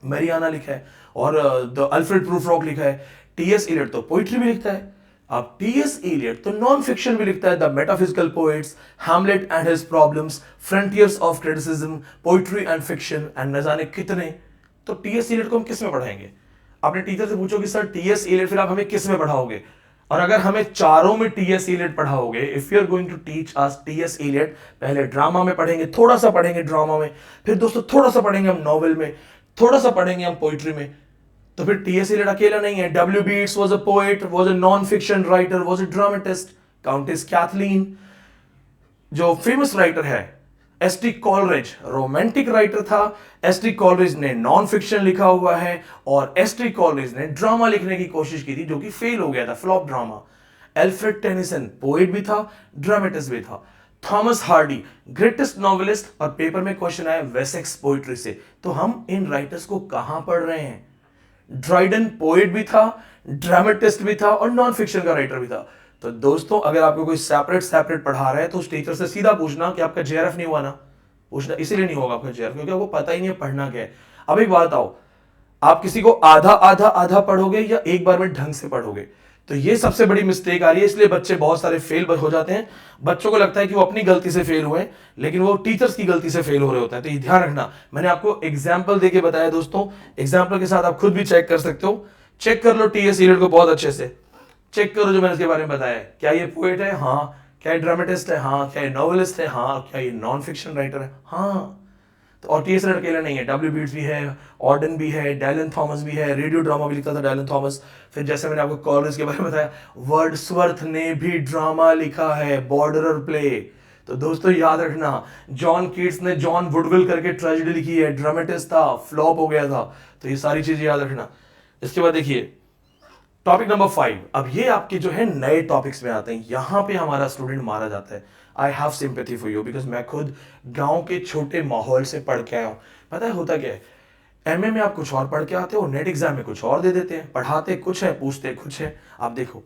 मैरियाना लिखा है, और द अल्फ्रेड प्रूफरॉक लिखा है। टीएस इलियट तो पोइट्री भी लिखता है। अब टीएस इलियट तो नॉन फिक्शन भी लिखता है, the metaphysical poets, Hamlet and his problems, frontiers of criticism, poetry and fiction, and न जाने कितने। तो टीएस इलियट को हम किस में पढ़ाएंगे? अपने टीचर से पूछो कि सर टीएस इलियट फिर आप हमें किस में पढ़ाओगे? और अगर हमें चारों में टीएस इलियट पढ़ाओगे, if you are going to teach us TS Eliot, पहले ड्रामा में पढ़ेंगे, थोड़ा सा पढ़ेंगे ड्रामा में, फिर दोस्तों थोड़ा सा पढ़ेंगे हम नॉवेल में, थोड़ा सा पढ़ेंगे हम पोइट्री में, तो फिर टीएस इलियट अकेला नहीं है। W B Yeats was a poet, was a non fiction writer, was a dramatist. Countess Cathleen जो फेमस राइटर है, एसटी कॉलरिज रोमांटिक राइटर था, एसटी कॉलरिज ने नॉन फिक्शन लिखा हुआ है, और एसटी कॉलरिज ने ड्रामा लिखने की कोशिश की थी जो कि फेल हो गया था, flop drama. Alfred Tennyson poet भी था, ड्रामेटिस्ट भी था। थॉमस हार्डी ग्रेटेस्ट नॉवेलिस्ट, और पेपर में क्वेश्चन आया वेसेक्स पोइट्री से। तो हम इन राइटर्स को कहां पढ़ रहे हैं? ड्राइडन पोएट भी था, ड्रामेटिस्ट भी था और नॉन फिक्शन का राइटर भी था। तो दोस्तों अगर आपको कोई सेपरेट पढ़ा रहा है तो उस टीचर से सीधा पूछना कि आपका जेआरएफ नहीं हुआ ना। पूछना इसीलिए नहीं होगा आपका जेआरएफ क्योंकि आपको पता ही नहीं है पढ़ना क्या है। अब एक बात आओ, आप किसी को आधा आधा आधा पढ़ोगे या एक बार में ढंग से पढ़ोगे? तो ये सबसे बड़ी मिस्टेक आ रही है, इसलिए बच्चे बहुत सारे फेल हो जाते हैं। बच्चों को लगता है कि वो अपनी गलती से फेल हुए, लेकिन वो टीचर्स की गलती से फेल हो रहे होते हैं। तो ये ध्यान रखना, मैंने आपको एग्जाम्पल देके बताया दोस्तों, एग्जाम्पल के साथ आप खुद भी चेक कर सकते हो। चेक कर लो टीएस सीरियल को बहुत अच्छे से, चेक करो जो मैंने इसके बारे में बताया। क्या ये पोएट है? हाँ। क्या ये ड्रामेटिस्ट है? हाँ। क्या ये नॉवेलिस्ट है? हाँ। क्या ये नॉन फिक्शन राइटर है? हाँ। तो और टीएस अकेला नहीं है, डब्ल्यू बीट्स भी है, ऑर्डन भी है, डायलन थॉमस भी है, रेडियो ड्रामा भी लिखता था डायलन थॉमस। फिर जैसे मैंने आपको कॉलेज के बारे में बताया, वर्ड्सवर्थ ने भी ड्रामा लिखा है, बॉर्डरर प्ले। तो दोस्तों याद रखना, जॉन कीट्स ने जॉन वुडविल करके ट्रेजेडी लिखी है, ड्रामेटिस्ट था, फ्लॉप हो गया था। तो ये सारी चीजें याद रखना। इसके बाद देखिए टॉपिक नंबर 5। अब ये आपके जो है नए टॉपिक्स में आते हैं, यहां पे हमारा स्टूडेंट मारा जाता है। I have sympathy for you because मैं खुद गांव के छोटे माहौल से पढ़ के आया हूं। पता है होता क्या है, एमए में आप कुछ और पढ़ के आते हो, नेट एग्जाम में कुछ और दे देते हैं, पढ़ाते कुछ है पूछते कुछ है। आप देखो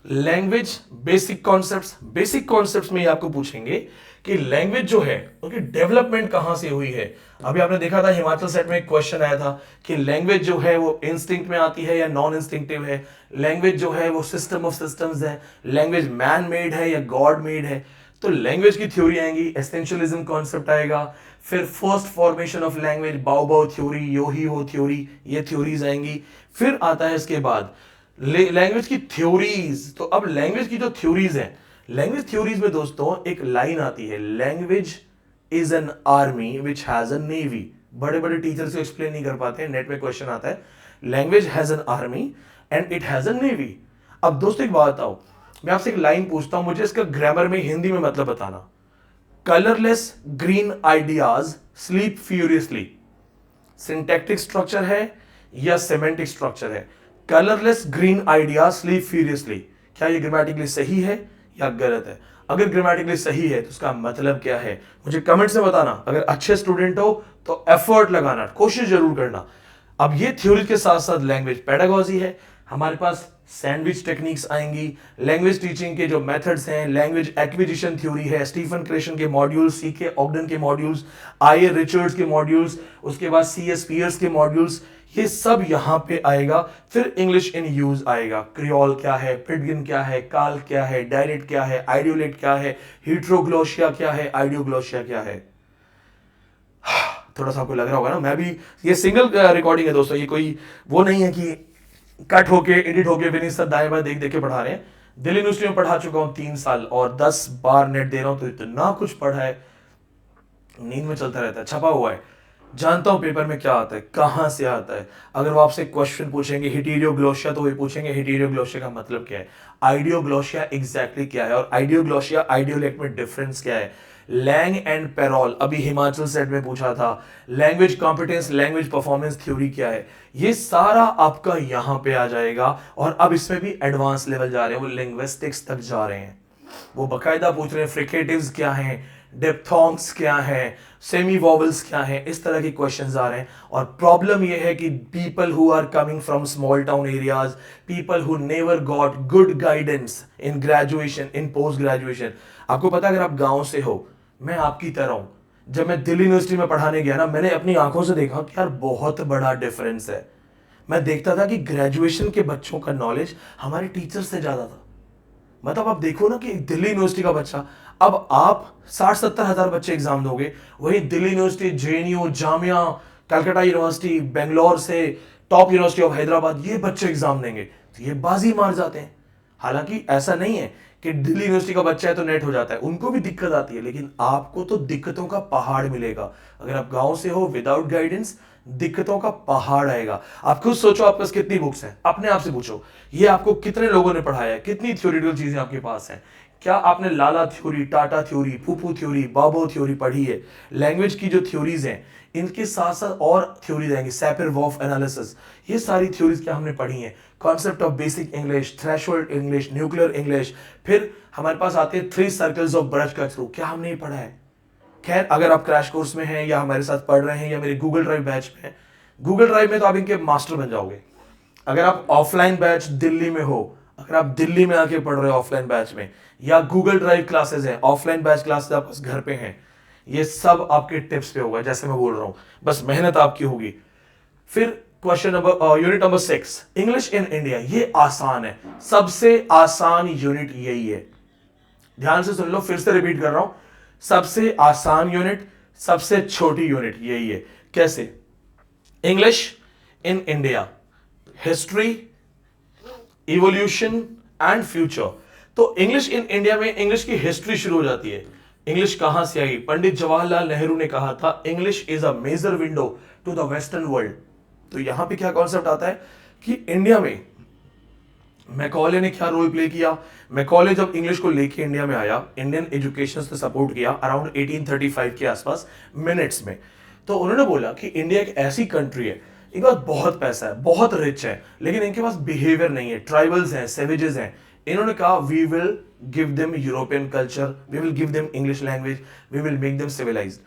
लैंग्वेज बेसिक कॉन्सेप्ट्स में आपको पूछेंगे कि लैंग्वेज जो है उनकी डेवलपमेंट कहां से हुई है। अभी आपने देखा था हिमाचल सेट में एक क्वेश्चन आया था कि लैंग्वेज जो है वो इंस्टिंक्ट में आती है या नॉन इंस्टिंक्टिव है, लैंग्वेज जो है वो सिस्टम ऑफ सिस्टम्स है, लैंग्वेज मैन मेड है या गॉड मेड है। तो लैंग्वेज की थ्योरी आएंगी, एसेंशियलिज्म कॉन्सेप्ट आएगा, फिर फर्स्ट फॉर्मेशन ऑफ लैंग्वेज, बाओ थ्योरी, योही हो थ्योरी, ये थ्योरीज आएंगी। फिर आता है इसके बाद लैंग्वेज की थ्योरीज। तो अब लैंग्वेज की जो थ्योरीज है, लैंग्वेज थ्योरीज में दोस्तों एक लाइन आती है, language is an army which has a navy. बड़े बड़े टीचर्स को एक्सप्लेन नहीं कर पाते, नेट में क्वेश्चन आता है, language has an army and it has a navy. अब दोस्तों एक बात आओ, मैं आपसे एक लाइन पूछता हूं, मुझे इसका ग्रामर में हिंदी में मतलब बताना। Colourless green ideas sleep furiously, syntactic structure है या सेमेंटिक स्ट्रक्चर है? Colourless green idea sleep furiously, क्या ये ग्रामेटिकली सही है या गलत है? अगर ग्रामेटिकली सही है तो उसका मतलब क्या है मुझे कमेंट से बताना। अगर अच्छे स्टूडेंट हो तो एफर्ट लगाना, कोशिश जरूर करना। अब ये थ्योरी के साथ साथ लैंग्वेज पेडागोजी है, हमारे पास सैंडविच टेक्निक्स आएंगी, लैंग्वेज टीचिंग के जो मेथड्स हैं, लैंग्वेज एक्विजिशन थ्योरी है, स्टीफन क्रेशन के मॉड्यूल्स, सीके ऑगडन के मॉड्यूल्स, आई ए रिचर्ड्स के मॉड्यूल्स, उसके बाद सी एस पियर्स के मॉड्यूल्स, ये सब यहां पे आएगा। फिर इंग्लिश इन यूज आएगा, क्रियोल क्या है, पिडगिन क्या है, काल क्या है, डायलेक्ट क्या है, आइडियोलेट क्या है, हीट्रोग्लोशिया क्या है, आइडियोग्लोशिया क्या है। थोड़ा सा आपको लग रहा होगा ना, मैं भी, ये सिंगल रिकॉर्डिंग है दोस्तों, ये कोई वो नहीं है कि कट होके एडिट होके विनीत सर दाएं बाएं देख देख के पढ़ा रहे हैं। दिल्ली यूनिवर्सिटी में पढ़ा चुका हूं 3 साल और 10 बार नेट दे रहा हूं, तो इतना कुछ पढ़ा है, नींद में चलता रहता है, छपा हुआ है, जानता हूं पेपर में क्या आता है, कहां से आता है। अगर वो आपसे क्वेश्चन पूछेंगे हिटीरियोग्लोशिया, तो वो पूछेंगे हिटीरियोग्लोशिया का मतलब क्या है, आइडियोग्लोशिया एग्जैक्टली क्या है, और आइडियोग्लोशिया आइडियोलेक्ट में डिफरेंस क्या है। लैंग एंड पेरोल अभी हिमाचल सेट में पूछा था, language competence, language performance theory क्या है, ये सारा आपका यहां पे आ जाएगा। और अब इसमें भी एडवांस लेवल जा रहे हैं, वो लिंग्विस्टिक्स तक जा रहे हैं, वो बकायदा पूछ रहे हैं फ्रिकेटिव्स क्या हैं, डिप्थोंग्स क्या है, सेमी वॉवल्स क्या है, इस तरह के क्वेश्चंस आ रहे हैं। और प्रॉब्लम यह है कि people who are coming from small town areas, people who never got good guidance in graduation, in post graduation. आपको पता है अगर आप गांव से हो, मैं आपकी तरह हूं, जब मैं दिल्ली यूनिवर्सिटी में पढ़ाने गया ना, मैंने अपनी आंखों से देखा कि यार बहुत बड़ा डिफरेंस है। मैं देखता था कि ग्रेजुएशन के बच्चों का नॉलेज हमारे टीचर से ज्यादा था। मतलब आप देखो ना कि दिल्ली यूनिवर्सिटी का बच्चा, अब आप 60-70 हजार बच्चे एग्जाम दोगे, वही Delhi university, JNU, Jamia, Calcutta university, Bangalore से टॉप यूनिवर्सिटी ऑफ हैदराबाद, ये बच्चे एग्जाम देंगे तो ये बाजी मार जाते हैं। हालांकि ऐसा नहीं है कि दिल्ली यूनिवर्सिटी का बच्चा है तो नेट हो जाता है, उनको भी दिक्कत आती है, लेकिन आपको तो दिक्कतों का पहाड़ मिलेगा। अगर आप गांव से हो, विदाउट गाइडेंस दिक्कतों का पहाड़ आएगा। आप खुद सोचो आपके पास कितनी बुक्स हैं, अपने आप से पूछो ये आपको कितने लोगों ने पढ़ाया है, कितनी थ्योरेटिकल चीजें आपके पास हैं, क्या आपने लाला थ्योरी, टाटा थ्योरी, फूफू थ्योरी, बाबो थ्योरी पढ़ी है? लैंग्वेज की जो थ्योरीज हैं, इनके साथ साथ और थ्योरीज आएंगी, सैपर-वॉल्फ एनालिसिस, ये सारी थ्योरीज क्या हमने पढ़ी हैं? Concept of basic English, threshold English, nuclear English, फिर हमारे पास आते हैं 3 circles of Braj cut through, क्या हमने ये पढ़ा है? खैर, अगर आप क्रैश कोर्स में हैं या हमारे साथ पढ़ रहे हैं या मेरे गूगल ड्राइव बैच में हैं, गूगल ड्राइव में तो आप इनके मास्टर बन जाओगे। अगर आप ऑफलाइन बैच दिल्ली में हो, अगर आप दिल्ली में आके पढ़ रहे हो ऑफलाइन बैच में, या गूगल ड्राइव क्लासेस हैं, ऑफलाइन बैच क्लासेस आप घर पे हैं, ये सब आपके टिप्स पे होगा जैसे मैं बोल रहा हूं, बस मेहनत आपकी होगी। फिर question number unit number 6, English in India, ये आसान है, सबसे आसान यूनिट यही है। ध्यान से सुन लो, फिर से रिपीट कर रहा हूं, सबसे आसान यूनिट, सबसे छोटी यूनिट यही है। कैसे? English in India, history, evolution and future. तो इंग्लिश इन इंडिया में इंग्लिश की हिस्ट्री शुरू हो जाती है। इंग्लिश कहां से आई? पंडित जवाहरलाल नेहरू ने कहा था English is a major window to the western world. तो यहां पे क्या कॉन्सेप्ट आता है कि इंडिया में मैकॉले ने क्या रोल प्ले किया? मैकॉले जब इंग्लिश को लेके इंडिया में आया, इंडियन एजुकेशन से सपोर्ट किया अराउंड 1835 के आसपास मिनट्स में। तो उन्होंने बोला कि इंडिया एक ऐसी कंट्री है, इनके पास बहुत पैसा है, बहुत रिच है, लेकिन इनके पास बिहेवियर नहीं है, ट्राइबल्स हैं, सेवेजेस हैं। इन्होंने कहा we will give them European culture, we will give them English language, we will make them civilised.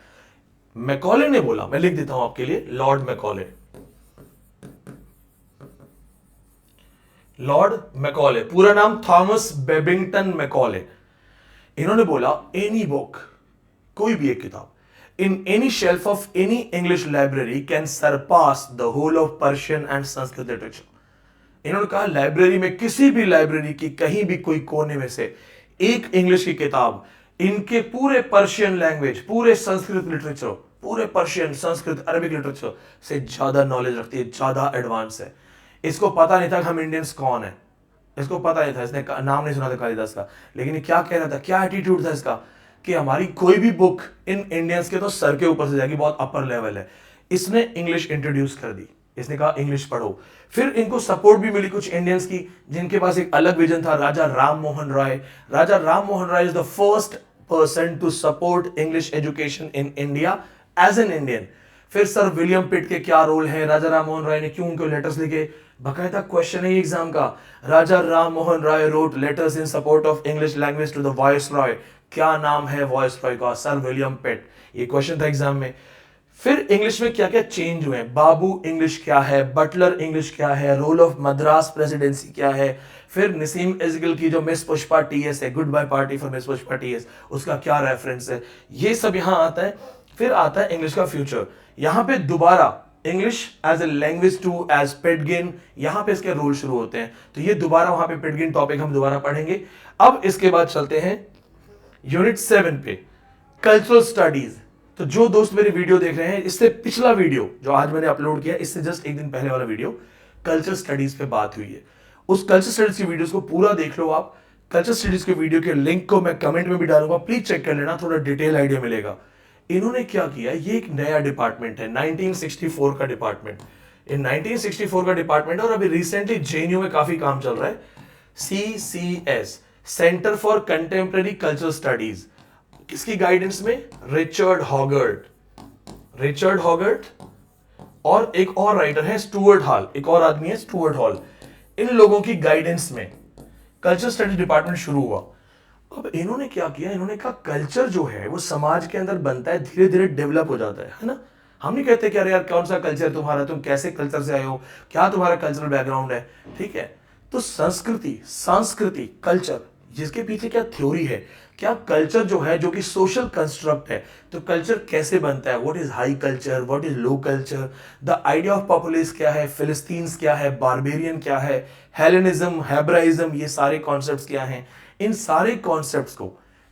Macaulay ने बोला, मैं लिख देता हूं आपके लिए, लॉर्ड मैकॉले, लॉर्ड मैकॉले, पूरा नाम थॉमस बेबिंगटन मैकॉले। इन्होंने बोला एनी बुक, कोई भी एक किताब, in any shelf of any English library can surpass the whole of Persian and Sanskrit literature. इन्होंने कहा लाइब्रेरी में, किसी भी लाइब्रेरी की कहीं भी कोई कोने में से एक इंग्लिश की किताब इनके पूरे पर्शियन लैंग्वेज, पूरे संस्कृत लिटरेचर, पूरे पर्शियन, संस्कृत, अरबिक लिटरेचर से ज्यादा नॉलेज रखती है, ज्यादा एडवांस है। इसको पता नहीं था कि हम इंडियंस कौन है, इसको पता नहीं था, इसने नाम नहीं सुना था कालिदास का, लेकिन ये क्या कह रहा था, क्या एटीट्यूड था इसका कि हमारी कोई भी बुक इन इंडियंस के तो सर के ऊपर से जाएगी, बहुत अपर लेवल है। इसने इंग्लिश इंट्रोड्यूस कर दी, इसने कहा इंग्लिश पढ़ो। फिर इनको सपोर्ट भी मिली कुछ इंडियंस की जिनके पास एक अलग विजन था, Raja Ram Mohan Roy. Raja Ram Mohan Roy is the first person to support English education in India as an Indian. फिर सर विलियम पिट के क्या रोल है, राजा राम मोहन राय ने क्यों उनको लेटर्स लिखे, बकायदा क्वेश्चन है एग्जाम का। Raja Ram Mohan Roy wrote letters in support of English language to the viceroy. क्या नाम है वॉइस रॉय का? Sir William Pitt. ये क्वेश्चन था एग्जाम में। फिर इंग्लिश में क्या क्या चेंज हुए, बाबू इंग्लिश क्या है, बटलर इंग्लिश क्या है, रोल ऑफ मद्रास प्रेसिडेंसी क्या है, फिर नसीम इजगल की जो मिस पुष्पा टीएस है, goodbye party for Miss Pushpa TS, उसका क्या रेफरेंस है, ये सब यहां आता है। फिर आता है इंग्लिश का फ्यूचर। यहां पे दोबारा English as a language to as pidgin, यहां पे इसके रूल शुरू होते हैं। तो ये दोबारा वहां पे पिटगिन टॉपिक हम दोबारा पढ़ेंगे। अब इसके बाद चलते हैं यूनिट 7 पे, कल्चरल स्टडीज। तो जो दोस्त मेरी वीडियो देख रहे हैं, इससे पिछला वीडियो जो आज मैंने अपलोड किया, इससे जस्ट एक दिन पहले वाला वीडियो कल्चर स्टडीज पे बात हुई है। उस कल्चर स्टडीज की वीडियोस को पूरा देख लो आप। कल्चर स्टडीज के वीडियो के लिंक को मैं कमेंट में भी डालूंगा, प्लीज चेक कर लेना, थोड़ा डिटेल आइडिया मिलेगा। इन्होंने क्या किया, ये एक नया डिपार्टमेंट है, 1964 का डिपार्टमेंट, इन 1964 का डिपार्टमेंट, और अभी रिसेंटली जेएनयू में काफी काम चल रहा है। CCS, centre for contemporary cultural studies, किसकी गाइडेंस में? रिचर्ड हॉगर्ट, रिचर्ड हॉगर्ट और एक और राइटर है स्टुअर्ट हॉल, एक और आदमी है स्टुअर्ट हॉल। इन लोगों की गाइडेंस में कल्चर स्टडीज डिपार्टमेंट शुरू हुआ। अब इन्होंने क्या किया, इन्होंने कहा कल्चर जो है वो समाज के अंदर बनता है, धीरे धीरे डेवलप हो जाता है ना। हम नहीं कहते कि अरे यार कौन सा कल्चर तुम्हारा, तुम कैसे कल्चर से आए हो, क्या तुम्हारा कल्चरल बैकग्राउंड है, ठीक है। तो संस्कृति, संस्कृति, कल्चर, जिसके पीछे क्या थ्योरी है, क्या कल्चर जो है, जो कि सोशल कंस्ट्रक्ट है, तो कल्चर कैसे बनता है, what is high culture, what is low culture, the idea of populace क्या है, फिलिस्तीन्स क्या है, बारबेरियन क्या है, हेलेनिज्म, हेब्राइज्म, ये सारे कॉन्सेप्ट्स क्या हैं। इन सारे कॉन्सेप्ट्स को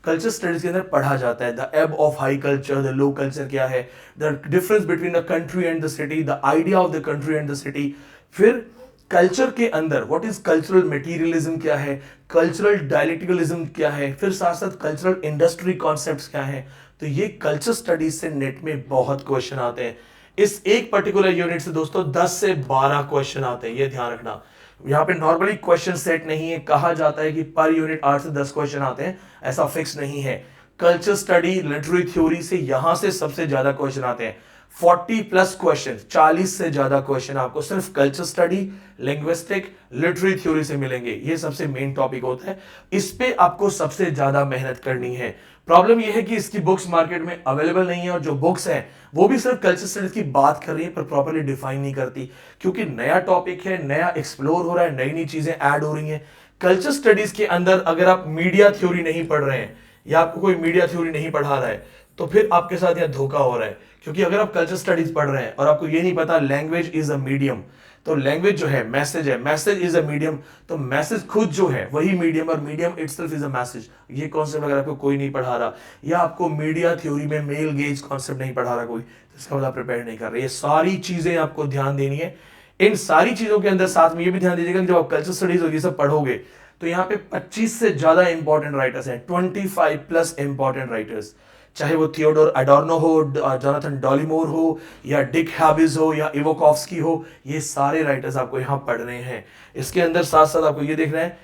कल्चर स्टडीज के अंदर पढ़ा जाता है। The above of high culture, the low culture क्या है, the difference between the country and the city, the idea of the country and the city. फिर कल्चर के अंदर व्हाट इज कल्चरल मटेरियलिज्म क्या है, कल्चरल डायलेक्टिकलिज्म क्या है, फिर साथ साथ कल्चरल इंडस्ट्री कॉन्सेप्ट्स क्या है। तो ये कल्चर स्टडीज से नेट में बहुत क्वेश्चन आते हैं। इस एक पर्टिकुलर यूनिट से दोस्तों 10 से 12 क्वेश्चन आते हैं, ये ध्यान रखना। यहाँ पे नॉर्मली क्वेश्चन सेट नहीं है, कहा जाता है कि पर यूनिट 8 से 10 क्वेश्चन आते हैं, ऐसा फिक्स नहीं है। कल्चर स्टडी, लिटरेरी थ्योरी से यहां से सबसे ज्यादा क्वेश्चन आते हैं, 40 प्लस क्वेश्चन, 40 से ज्यादा क्वेश्चन आपको सिर्फ culture study, linguistic, literary theory से मिलेंगे। ये सबसे मेन टॉपिक होता है, इस पे आपको सबसे ज्यादा मेहनत करनी है। प्रॉब्लम यह है कि इसकी बुक्स मार्केट में अवेलेबल नहीं है, और जो बुक्स हैं वो भी सिर्फ कल्चर स्टडीज की बात कर रही है पर प्रॉपर्ली डिफाइन नहीं करती, क्योंकि नया टॉपिक है, नया एक्सप्लोर हो रहा है, नई नई चीजें ऐड हो रही हैं। कल्चर स्टडीज के अंदर अगर आप मीडिया थ्योरी नहीं पढ़ रहे हैं या आपको कोई मीडिया थ्योरी नहीं पढ़ा रहा है तो फिर आपके साथ यह धोखा हो रहा है। क्योंकि अगर आप कल्चर स्टडीज पढ़ रहे हैं और आपको ये नहीं पता लैंग्वेज इज अ मीडियम, तो लैंग्वेज जो है मैसेज इज अ मीडियम, तो मैसेज खुद जो है वही मीडियम, और medium itself is a message. ये कॉन्सेप्ट अगर आपको कोई नहीं पढ़ा रहा, या आपको मीडिया थ्योरी में मेल गेज कॉन्सेप्ट नहीं पढ़ा रहा कोई, तो इसका मतलब प्रिपेयर नहीं कर रहे। ये सारी चीजें आपको ध्यान देनी है। इन सारी चीजों के अंदर साथ में ये भी ध्यान दीजिएगा कि जब आप कल्चर स्टडीज और ये सब पढ़ोगे तो यहाँ पे 25 से ज्यादा इंपॉर्टेंट राइटर्स हैं, 25 प्लस इंपॉर्टेंट राइटर्स, चाहे वो थियोडोर एडोर्नो हो, जोनाथन डॉलीमोर हो, या डिक हैबिस हो, या इवोकॉफ्स्की हो, ये सारे राइटर्स आपको यहाँ पढ़ने हैं। इसके अंदर साथ साथ आपको ये देखना है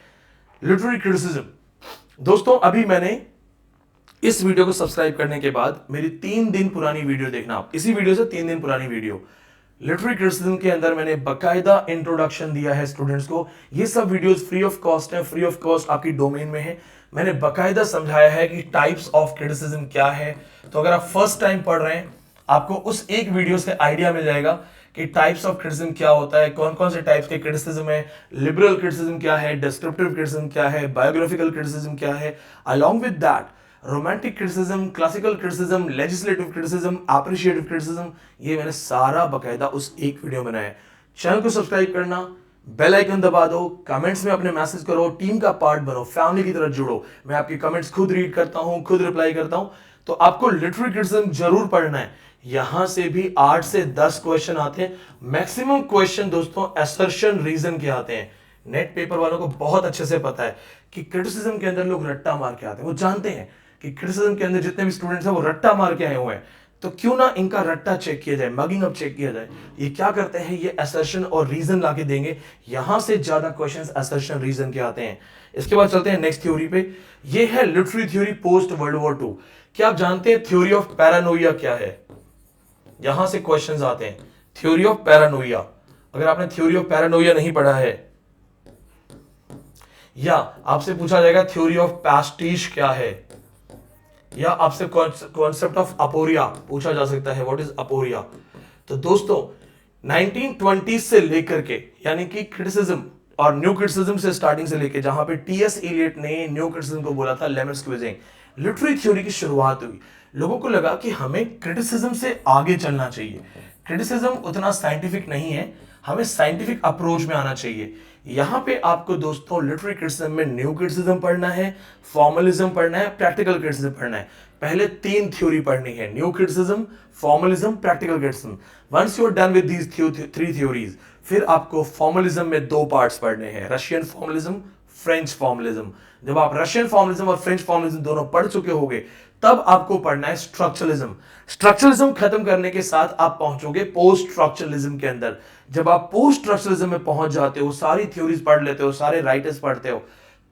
लिटरेरी क्रिटिसिज्म। दोस्तों अभी मैंने इस वीडियो को सब्सक्राइब करने के बाद मेरी 3 दिन पुरानी वीडियो देखना, आप इसी वीडियो से 3 दिन पुरानी वीडियो लिटरेरी क्रिटिसिज्म के अंदर मैंने बकायदा इंट्रोडक्शन दिया है स्टूडेंट्स को। ये सब वीडियोस फ्री ऑफ कॉस्ट है, फ्री ऑफ कॉस्ट आपकी डोमेन में है। मैंने बकायदा समझाया है कि टाइप्स ऑफ क्रिटिसिज्म क्या है। तो अगर आप फर्स्ट टाइम पढ़ रहे हैं, आपको उस एक वीडियो से आइडिया मिल जाएगा कि टाइप्स ऑफ क्रिटिसिज्म क्या होता है, कौन कौन से टाइप्स के क्रिटिसिज्म है, लिबरल क्रिटिसिज्म क्या है, डिस्क्रिप्टिव क्रिटिसिज्म क्या है, बायोग्राफिकल क्रिटिसिज्म क्या है, along with that romantic criticism, classical criticism, legislative criticism, appreciative criticism, ये मैंने सारा बकायदा उस एक वीडियो में बनाया। चैनल को सब्सक्राइब करना, बेल आइकन दबा दो, कमेंट्स में अपने मैसेज करो, टीम का पार्ट बनो, फैमिली की तरह जुड़ो। मैं आपके कमेंट्स खुद रीड करता हूं, खुद रिप्लाई करता हूं। तो आपको लिटरेरी क्रिटिसिज्म जरूर पढ़ना है। यहां से भी 8 से 10 क्वेश्चन आते हैं। मैक्सिमम क्वेश्चन दोस्तों असर्शन रीजन के आते हैं। नेट पेपर वालों को बहुत अच्छे से पता है कि क्रिटिसिज्म के अंदर लोग रट्टा मार के आते हैं। वो जानते हैं कि क्रिटिसिज्म के अंदर जितने भी स्टूडेंट्स हैं वो रट्टा मार के आए हुए हैं, तो क्यों ना इनका रट्टा चेक किया जाए, मगिंग अप चेक किया जाए। ये क्या करते हैं, ये असर्शन और रीजन लाके देंगे। यहां से ज्यादा क्वेश्चंस असर्शन रीजन के आते हैं। इसके बाद चलते हैं नेक्स्ट थ्योरी पे। ये है literary theory post world war 2। क्या आप जानते हैं थ्योरी ऑफ पैरानोइया क्या है? यहां से क्वेश्चंस आते हैं, थ्योरी ऑफ पैरानोइया। अगर आपने थ्योरी ऑफ पैरानोइया नहीं पढ़ा है, या आपसे पूछा जाएगा थ्योरी ऑफ पैस्टिश क्या है, या आपसे कॉन्सेप्ट ऑफ अपोरिया पूछा जा सकता है, व्हाट इज अपोरिया। तो दोस्तों 1920 से लेकर के, यानी कि क्रिटिसिज्म और न्यू क्रिटिसिज्म से स्टार्टिंग से लेकर, जहां पे टीएस इलियट ने न्यू क्रिटिसिज्म को बोला था लेमन स्क्वीजिंग, लिटरेरी थ्योरी की शुरुआत हुई। लोगों को लगा कि हमें क्रिटिसिज्म से आगे चलना चाहिए, क्रिटिसिज्म उतना साइंटिफिक नहीं है, हमें साइंटिफिक अप्रोच में आना चाहिए। यहां पे आपको दोस्तों लिटरेरी क्रिटिसिज्म में न्यू क्रिटिसिज्म पढ़ना है, फॉर्मलिज्म पढ़ना है, प्रैक्टिकल क्रिटिसिज्म पढ़ना है। पहले 3 थ्योरी पढ़नी है, new criticism, formalism, practical criticism. Once you are done with these 3 theories, फिर आपको फॉर्मलिज्म में 2 पार्ट्स पढ़ने हैं, रशियन फॉर्मलिज्म, फ्रेंच फॉर्मलिज्म। जब आप रशियन फॉर्मलिज्म और फ्रेंच फॉर्मलिज्म दोनों पढ़ चुके होंगे, तब आपको पढ़ना है स्ट्रक्चरलिज्म। स्ट्रक्चरलिज्म खत्म करने के साथ आप पहुंचोगे पोस्ट स्ट्रक्चरलिज्म के अंदर। जब आप पोस्ट स्ट्रक्चरलिज्म में पहुंच जाते हो, सारी थ्योरीज पढ़ लेते हो, सारे राइटर्स पढ़ते हो,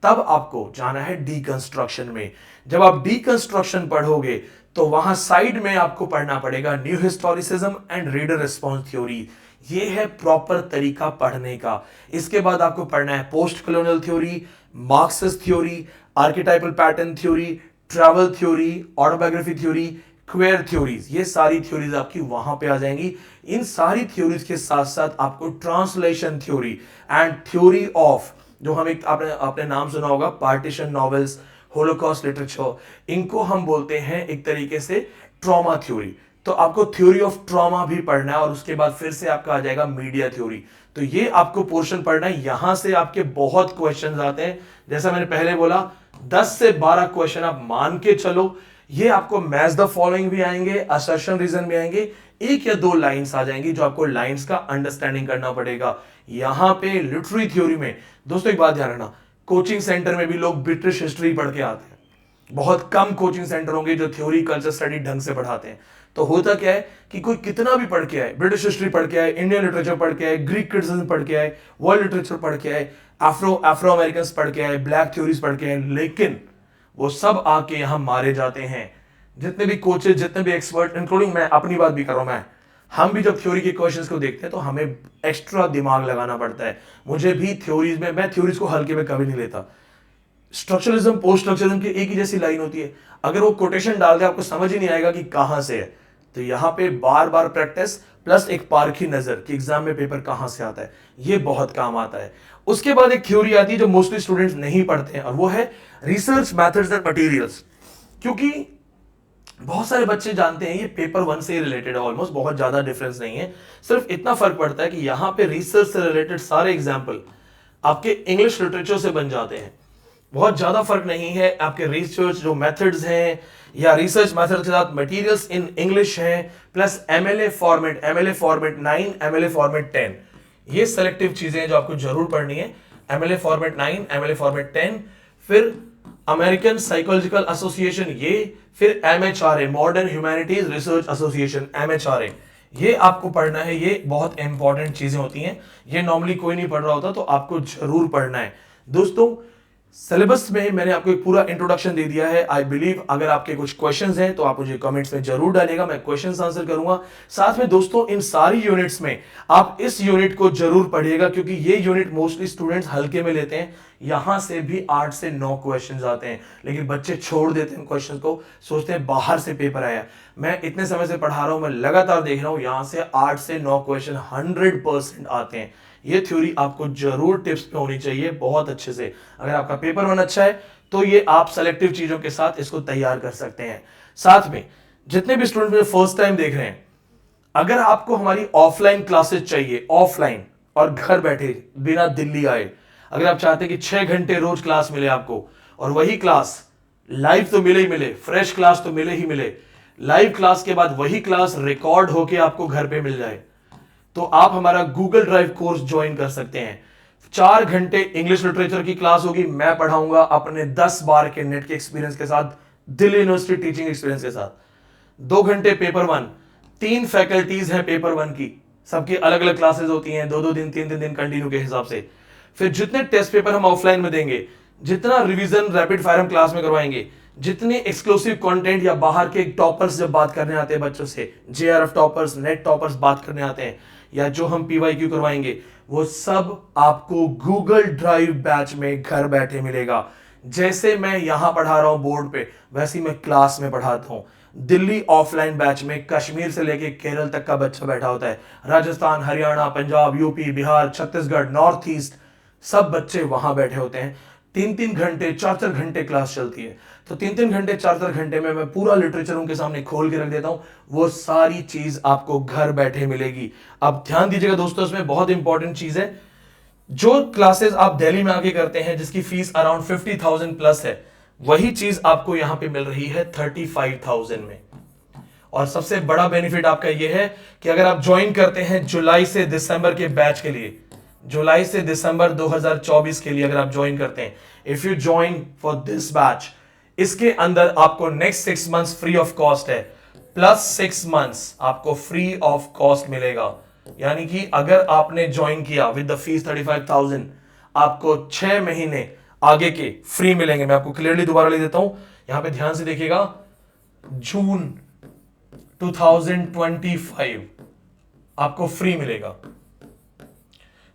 तब आपको जाना है डीकंस्ट्रक्शन में। जब आप डीकंस्ट्रक्शन पढ़ोगे तो वहां साइड में आपको पढ़ना पड़ेगा new historicism and reader response theory. ये है प्रॉपर तरीका पढ़ने का। इसके बाद आपको पढ़ना है post colonial theory, Marxist theory, archetypal pattern theory, travel theory, autobiography theory, queer theories. ये सारी थ्योरीज आपकी वहां पे आ जाएंगी। इन सारी थ्योरीज के साथ साथ आपको translation theory and theory of, जो हम एक आपने नाम सुना होगा, पार्टीशन नॉवेल्स, होलोकॉस्ट लिटरेचर, इनको हम बोलते हैं एक तरीके से ट्रॉमा थ्योरी। तो आपको थ्योरी ऑफ ट्रॉमा भी पढ़ना है, और उसके बाद फिर से आपका आ जाएगा मीडिया थ्योरी। तो ये आपको पोर्शन पढ़ना है। यहां से आपके बहुत क्वेश्चंस आते हैं। जैसा मैंने पहले बोला, 10 से 12 क्वेश्चन आप मान के चलो। ये आपको मैच द फॉलोइंग भी आएंगे, असर्शन रीजन भी आएंगे, 1 या 2 लाइंस आ जाएंगी जो आपको लाइंस का अंडरस्टैंडिंग करना पड़ेगा। यहां पे लिटरेरी थ्योरी में दोस्तों एक बात ध्यान रखना, कोचिंग सेंटर में भी लोग ब्रिटिश हिस्ट्री पढ़ के आते हैं। बहुत कम कोचिंग सेंटर होंगे जो थ्योरी कल्चर स्टडी ढंग से पढ़ाते हैं। तो होता क्या है कि कोई कितना भी पढ़ के आए, ब्रिटिश हिस्ट्री पढ़ के आए, इंडियन लिटरेचर पढ़ के आए, ग्रीक क्रिटिसिज्म पढ़ के आए, वर्ल्ड लिटरेचर पढ़ के आए, अफ्रो अमेरिकन पढ़ के आए, ब्लैक थ्योरीज पढ़ के आए, लेकिन वो सब आके यहां मारे जाते हैं। जितने भी कोचेज, जितने भी एक्सपर्ट, इंक्लूडिंग मैं अपनी बात भी कर रहा हूं, मैं हम भी जब थ्योरी के क्वेश्चंस को देखते हैं तो हमें एक्स्ट्रा दिमाग लगाना पड़ता है। मुझे भी थ्योरीज में, मैं थ्योरीज को हल्के में कभी नहीं लेता। स्ट्रक्चरलिज्म, पोस्ट स्ट्रक्चरलिज्म की एक ही जैसी लाइन होती है, अगर वो कोटेशन डाल दे आपको समझ ही नहीं आएगा कि कहां से है। तो यहां पे बार बार प्रैक्टिस प्लस एक पारखी नजर कि एग्जाम में पेपर कहां से आता है, ये बहुत काम आता है। उसके बाद एक थ्योरी आती है जो मोस्टली स्टूडेंट्स नहीं पढ़ते हैं, और वो है रिसर्च मेथड्स एंड मटेरियल्स। क्योंकि बहुत सारे बच्चे जानते हैं ये पेपर वन से रिलेटेड है, ऑलमोस्ट बहुत ज्यादा डिफरेंस नहीं है, सिर्फ इतना फर्क पड़ता है कि यहां पे रिसर्च से रिलेटेड सारे एग्जाम्पल आपके इंग्लिश लिटरेचर से बन जाते हैं। बहुत ज्यादा फर्क नहीं है, आपके रिसर्च जो मेथड्स हैं या रिसर्च मेथड के साथ मटेरियल्स इन इंग्लिश हैं, plus MLA format 9, MLA format 10, ये सेलेक्टिव चीजें हैं जो आपको जरूर पढ़नी है। एमएलए फॉर्मेट 9, एमएलए फॉर्मेट 10, फिर अमेरिकन साइकोलॉजिकल एसोसिएशन, ये फिर MHRA, modern humanities research association, MHRA, ये आपको पढ़ना है। ये बहुत इंपॉर्टेंट चीजें होती हैं, ये नॉर्मली कोई नहीं पढ़ रहा होता, तो आपको जरूर पढ़ना है। दोस्तों, सिलेबस में मैंने आपको एक पूरा इंट्रोडक्शन दे दिया है। आई बिलीव अगर आपके कुछ क्वेश्चंस हैं तो आप मुझे कमेंट्स में जरूर डालिएगा, मैं क्वेश्चंस आंसर करूंगा। साथ में दोस्तों, इन सारी यूनिट्स में आप इस यूनिट को जरूर पढ़िएगा, क्योंकि ये यूनिट मोस्टली स्टूडेंट्स हल्के में लेते हैं। यहां से भी 8 से 9 क्वेश्चंस आते हैं, लेकिन बच्चे छोड़ देते हैं क्वेश्चंस को, सोचते हैं बाहर से पेपर आया। मैं इतने समय से पढ़ा रहा हूं, मैं लगातार देख रहा हूं, यहां से 8 से 9 क्वेश्चन 100% आते हैं। ये थ्योरी आपको जरूर टिप्स पे होनी चाहिए बहुत अच्छे से। अगर आपका पेपर वन अच्छा है तो ये आप सेलेक्टिव चीजों के साथ इसको तैयार कर सकते हैं। साथ में जितने भी स्टूडेंट मुझे फर्स्ट टाइम देख रहे हैं, अगर आपको हमारी ऑफलाइन क्लासेस चाहिए, ऑफलाइन और घर बैठे बिना दिल्ली आए, अगर आप चाहते हैं कि 6 घंटे रोज क्लास मिले आपको, और वही क्लास लाइव तो मिले ही मिले, फ्रेश क्लास तो मिले ही मिले, लाइव क्लास के बाद वही क्लास रिकॉर्ड होके आपको घर पे मिल जाए, तो आप हमारा गूगल ड्राइव कोर्स ज्वाइन कर सकते हैं। 4 घंटे इंग्लिश लिटरेचर की क्लास होगी, मैं पढ़ाऊंगा अपने 10 बार के नेट के एक्सपीरियंस के साथ, दिल्ली यूनिवर्सिटी टीचिंग एक्सपीरियंस के साथ। 2 घंटे पेपर वन, 3 फैकल्टीज हैं पेपर वन की, सबकी अलग अलग क्लासेस होती हैं, 2-2 दिन 3-3 दिन कंटिन्यू के हिसाब से। फिर जितने टेस्ट पेपर हम ऑफलाइन में देंगे, जितना रिवीजन रैपिड फायर हम क्लास में करवाएंगे, जितने एक्सक्लूसिव कंटेंट या बाहर के टॉपर्स जब बात करने आते हैं बच्चों से, जेआरएफ टॉपर्स, नेट टॉपर्स बात करने आते हैं, या जो हम पीवाईक्यू करवाएंगे, वो सब आपको गूगल ड्राइव बैच में घर बैठे मिलेगा। जैसे मैं यहां पढ़ा रहा हूं बोर्ड पे, वैसे ही मैं क्लास में पढ़ाता हूं। दिल्ली ऑफलाइन बैच में कश्मीर से लेके केरल तक का बच्चा बैठा होता है, Rajasthan, Haryana, Punjab, UP, Bihar, Chhattisgarh, north east, सब बच्चे वहां बैठे होते हैं। 3-3 घंटे 4-4 घंटे क्लास चलती है, तो 3-3 घंटे 4-4 घंटे में मैं पूरा लिटरेचर उनके सामने खोल के रख देता हूं। वो सारी चीज आपको घर बैठे मिलेगी। अब ध्यान दीजिएगा दोस्तों, इसमें बहुत इंपॉर्टेंट चीज है, जो क्लासेस आप दिल्ली में आके करते हैं जिसकी फीस अराउंड 50,000 प्लस है, वही चीज आपको यहां पे मिल रही है 35,000 में। और सबसे बड़ा बेनिफिट आपका यह है कि अगर आप ज्वाइन करते हैं जुलाई से दिसंबर के बैच के लिए, जुलाई से दिसंबर 2024 के लिए अगर आप ज्वाइन करते हैं, if you join for this batch, इसके अंदर आपको next 6 months free of cost है, प्लस 6 मंथ्स आपको फ्री ऑफ कॉस्ट मिलेगा। यानी कि अगर आपने ज्वाइन किया विद द फीस 35,000, आपको 6 महीने आगे के फ्री मिलेंगे। मैं आपको क्लियरली दोबारा ले देता हूं, यहां पे ध्यान से देखिएगा, जून 2025 आपको फ्री मिलेगा,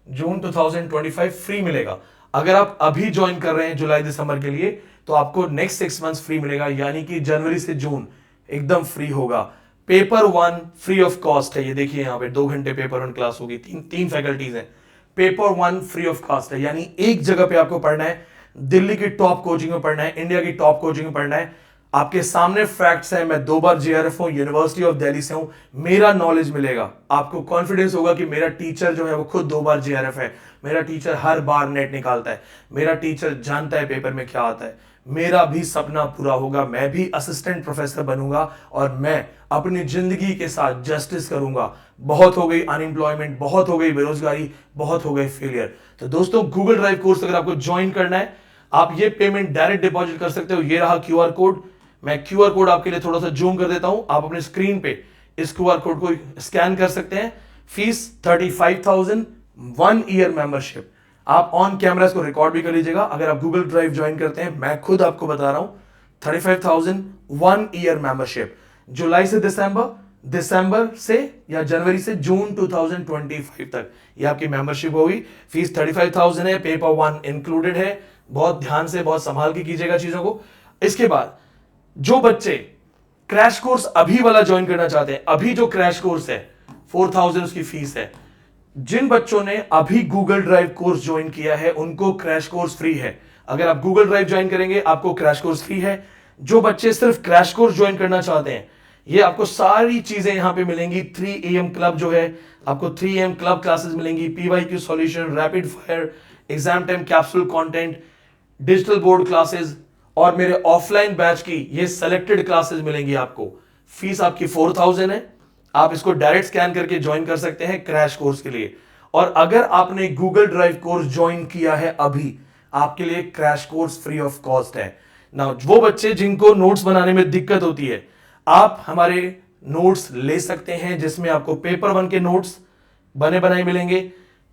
जून 2025 फ्री मिलेगा। अगर आप अभी ज्वाइन कर रहे हैं जुलाई दिसंबर के लिए, तो आपको नेक्स्ट 6 मंथ्स फ्री मिलेगा, यानी कि जनवरी से जून एकदम फ्री होगा। Paper one free of cost है, ये देखिए यहां पे 2 घंटे पेपर वन क्लास होगी, तीन फैकल्टीज हैं। Paper one free of cost है, यानी एक जगह पे आपको पढ़ना है, दिल्ली की टॉप कोचिंग में पढ़ना है, इंडिया की टॉप कोचिंग में पढ़ना है। आपके सामने फैक्ट्स हैं, मैं 2 बार जेआरएफ हूं, यूनिवर्सिटी ऑफ दिल्ली से हूं, मेरा नॉलेज मिलेगा, आपको कॉन्फिडेंस होगा कि मेरा टीचर जो है वो खुद 2 बार जेआरएफ है, मेरा टीचर हर बार नेट निकालता है, मेरा टीचर जानता है पेपर में क्या आता है। मेरा भी सपना पूरा होगा, मैं भी असिस्टेंट प्रोफेसर बनूंगा और मैं अपनी जिंदगी के साथ जस्टिस करूंगा। बहुत हो गई अनएम्प्लॉयमेंट, बहुत हो गई बेरोजगारी, बहुत हो गए फेलियर। तो दोस्तों, गूगल ड्राइव कोर्स अगर आपको ज्वाइन करना है, आप ये पेमेंट डायरेक्ट डिपॉजिट कर सकते हो, ये रहा क्यूआर कोड, मैं क्यूआर कोड आपके लिए थोड़ा सा जूम कर देता हूं, आप अपने स्क्रीन पे इस क्यूआर कोड को स्कैन कर सकते हैं। Fees 35,000, 1 year membership. आप ऑन कैमरा इसको रिकॉर्ड भी कर लीजिएगा। अगर आप गूगल ड्राइव ज्वाइन करते हैं, मैं खुद आपको बता रहा हूं, 35,000, 1 ईयर मेंबरशिप। जुलाई से दिसंबर, दिसंबर से या जनवरी से जून 2025 तक ये आपकी मेंबरशिप होगी। फीस 35,000 है, पेपर 1 इंक्लूडेड है। बहुत ध्यान से, बहुत संभाल के कीजिएगा चीजों को। इसके बाद जो बच्चे क्रैश कोर्स अभी वाला ज्वाइन करना चाहते हैं, अभी जो क्रैश कोर्स है 4,000 उसकी फीस है। जिन बच्चों ने अभी गूगल ड्राइव कोर्स ज्वाइन किया है उनको क्रैश कोर्स फ्री है। अगर आप गूगल ड्राइव ज्वाइन करेंगे आपको क्रैश कोर्स फ्री है। जो बच्चे सिर्फ क्रैश कोर्स ज्वाइन करना चाहते हैं, ये आपको सारी चीजें यहां पे मिलेंगी। 3 AM क्लब जो है, आपको 3 AM क्लब क्लासेस मिलेंगी, PYQ solution, rapid fire, exam time capsule content, digital board classes और मेरे ऑफलाइन बैच की ये सेलेक्टेड क्लासेस मिलेंगी आपको। फीस आपकी 4,000 है। आप इसको डायरेक्ट स्कैन करके ज्वाइन कर सकते हैं क्रैश कोर्स के लिए। और अगर आपने गूगल ड्राइव कोर्स ज्वाइन किया है अभी, आपके लिए crash course free of cost है ना। वो बच्चे जिनको नोट्स बनाने में दिक्कत होती है, आप हमारे नोट्स ले सकते हैं, जिसमें आपको पेपर 1 के नोट्स बने बनाए मिलेंगे,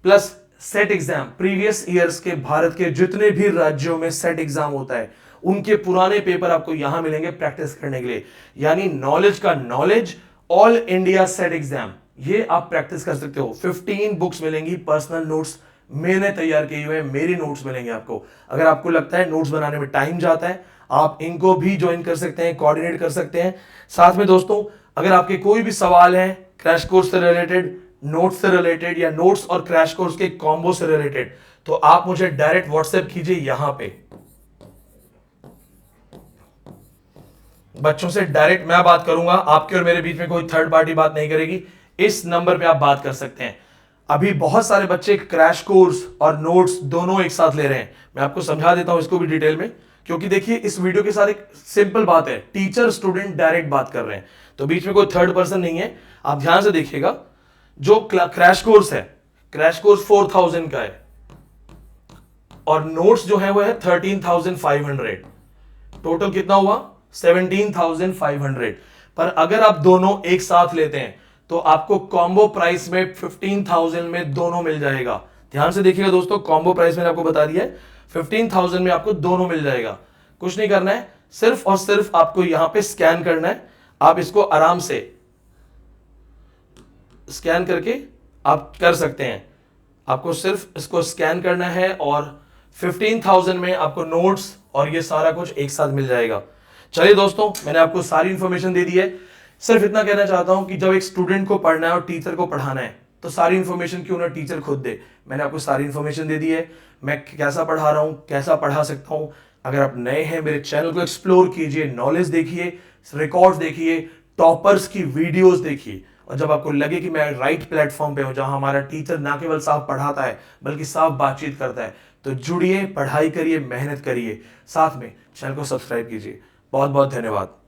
plus set exam, previous years के भारत के जितने भी राज्यों में सेट एग्जाम होता है उनके पुराने पेपर आपको यहां मिलेंगे प्रैक्टिस करने के लिए। यानी नॉलेज का knowledge, all India set exam, ये आप प्रैक्टिस कर सकते हो। 15 बुक्स मिलेंगी, पर्सनल नोट्स मैंने तैयार किए हुए, मेरी नोट्स मिलेंगे आपको। अगर आपको लगता है नोट्स बनाने में टाइम जाता है, आप इनको भी ज्वाइन कर सकते हैं, कोऑर्डिनेट कर सकते हैं। साथ में दोस्तों, अगर आपके कोई भी सवाल है क्रैश कोर्स से रिलेटेड, नोट्स से रिलेटेड या नोट्स और क्रैश कोर्स के कॉम्बो से रिलेटेड, तो आप मुझे डायरेक्ट व्हाट्सएप कीजिए। यहां पे बच्चों से डायरेक्ट मैं बात करूंगा, आपके और मेरे बीच में कोई थर्ड पार्टी बात नहीं करेगी। इस नंबर पे आप बात कर सकते हैं। अभी बहुत सारे बच्चे क्रैश कोर्स और नोट्स दोनों एक साथ ले रहे हैं। मैं आपको समझा देता हूं इसको भी डिटेल में, क्योंकि देखिए इस वीडियो के साथ एक सिंपल बात है, टीचर स्टूडेंट डायरेक्ट बात कर रहे हैं, तो बीच में कोई थर्ड पर्सन नहीं है। आप ध्यान से देखिएगा, जो क्रैश कोर्स है, क्रैश कोर्स 4,000 का है और नोट्स जो है वो है 13,500। टोटल कितना हुआ? 17,500। पर अगर आप दोनों एक साथ लेते हैं तो आपको कॉम्बो प्राइस में 15,000 में दोनों मिल जाएगा। ध्यान से देखिएगा दोस्तों, कॉम्बो प्राइस मैंने आपको बता दिया है, 15,000 में आपको दोनों मिल जाएगा। कुछ नहीं करना है, सिर्फ और सिर्फ आपको यहां पे स्कैन करना है। आप इसको आराम से स्कैन करके आप कर सकते हैं। आपको सिर्फ इसको स्कैन करना है और 15,000 में आपको नोट्स और ये सारा कुछ एक साथ मिल जाएगा। चलिए दोस्तों, मैंने आपको सारी इंफॉर्मेशन दे दी है। सिर्फ इतना कहना चाहता हूं कि जब एक स्टूडेंट को पढ़ना है और टीचर को पढ़ाना है, तो सारी इंफॉर्मेशन क्यों ना टीचर खुद दे। मैंने आपको सारी इंफॉर्मेशन दे दी है, मैं कैसा पढ़ा रहा हूं, कैसा पढ़ा सकता हूं। अगर आप नए हैं, मेरे चैनल को एक्सप्लोर कीजिए, नॉलेज देखिए, रिकॉर्ड्स देखिए, टॉपर्स की वीडियोस देखिए। और जब आपको लगे कि मैं राइट प्लेटफॉर्म पे हूं, जहां हमारा टीचर ना केवल साफ पढ़ाता है बल्कि साफ बातचीत करता है, तो जुड़िए, पढ़ाई करिए, मेहनत करिए, साथ में चैनल को सब्सक्राइब कीजिए। बहुत बहुत धन्यवाद।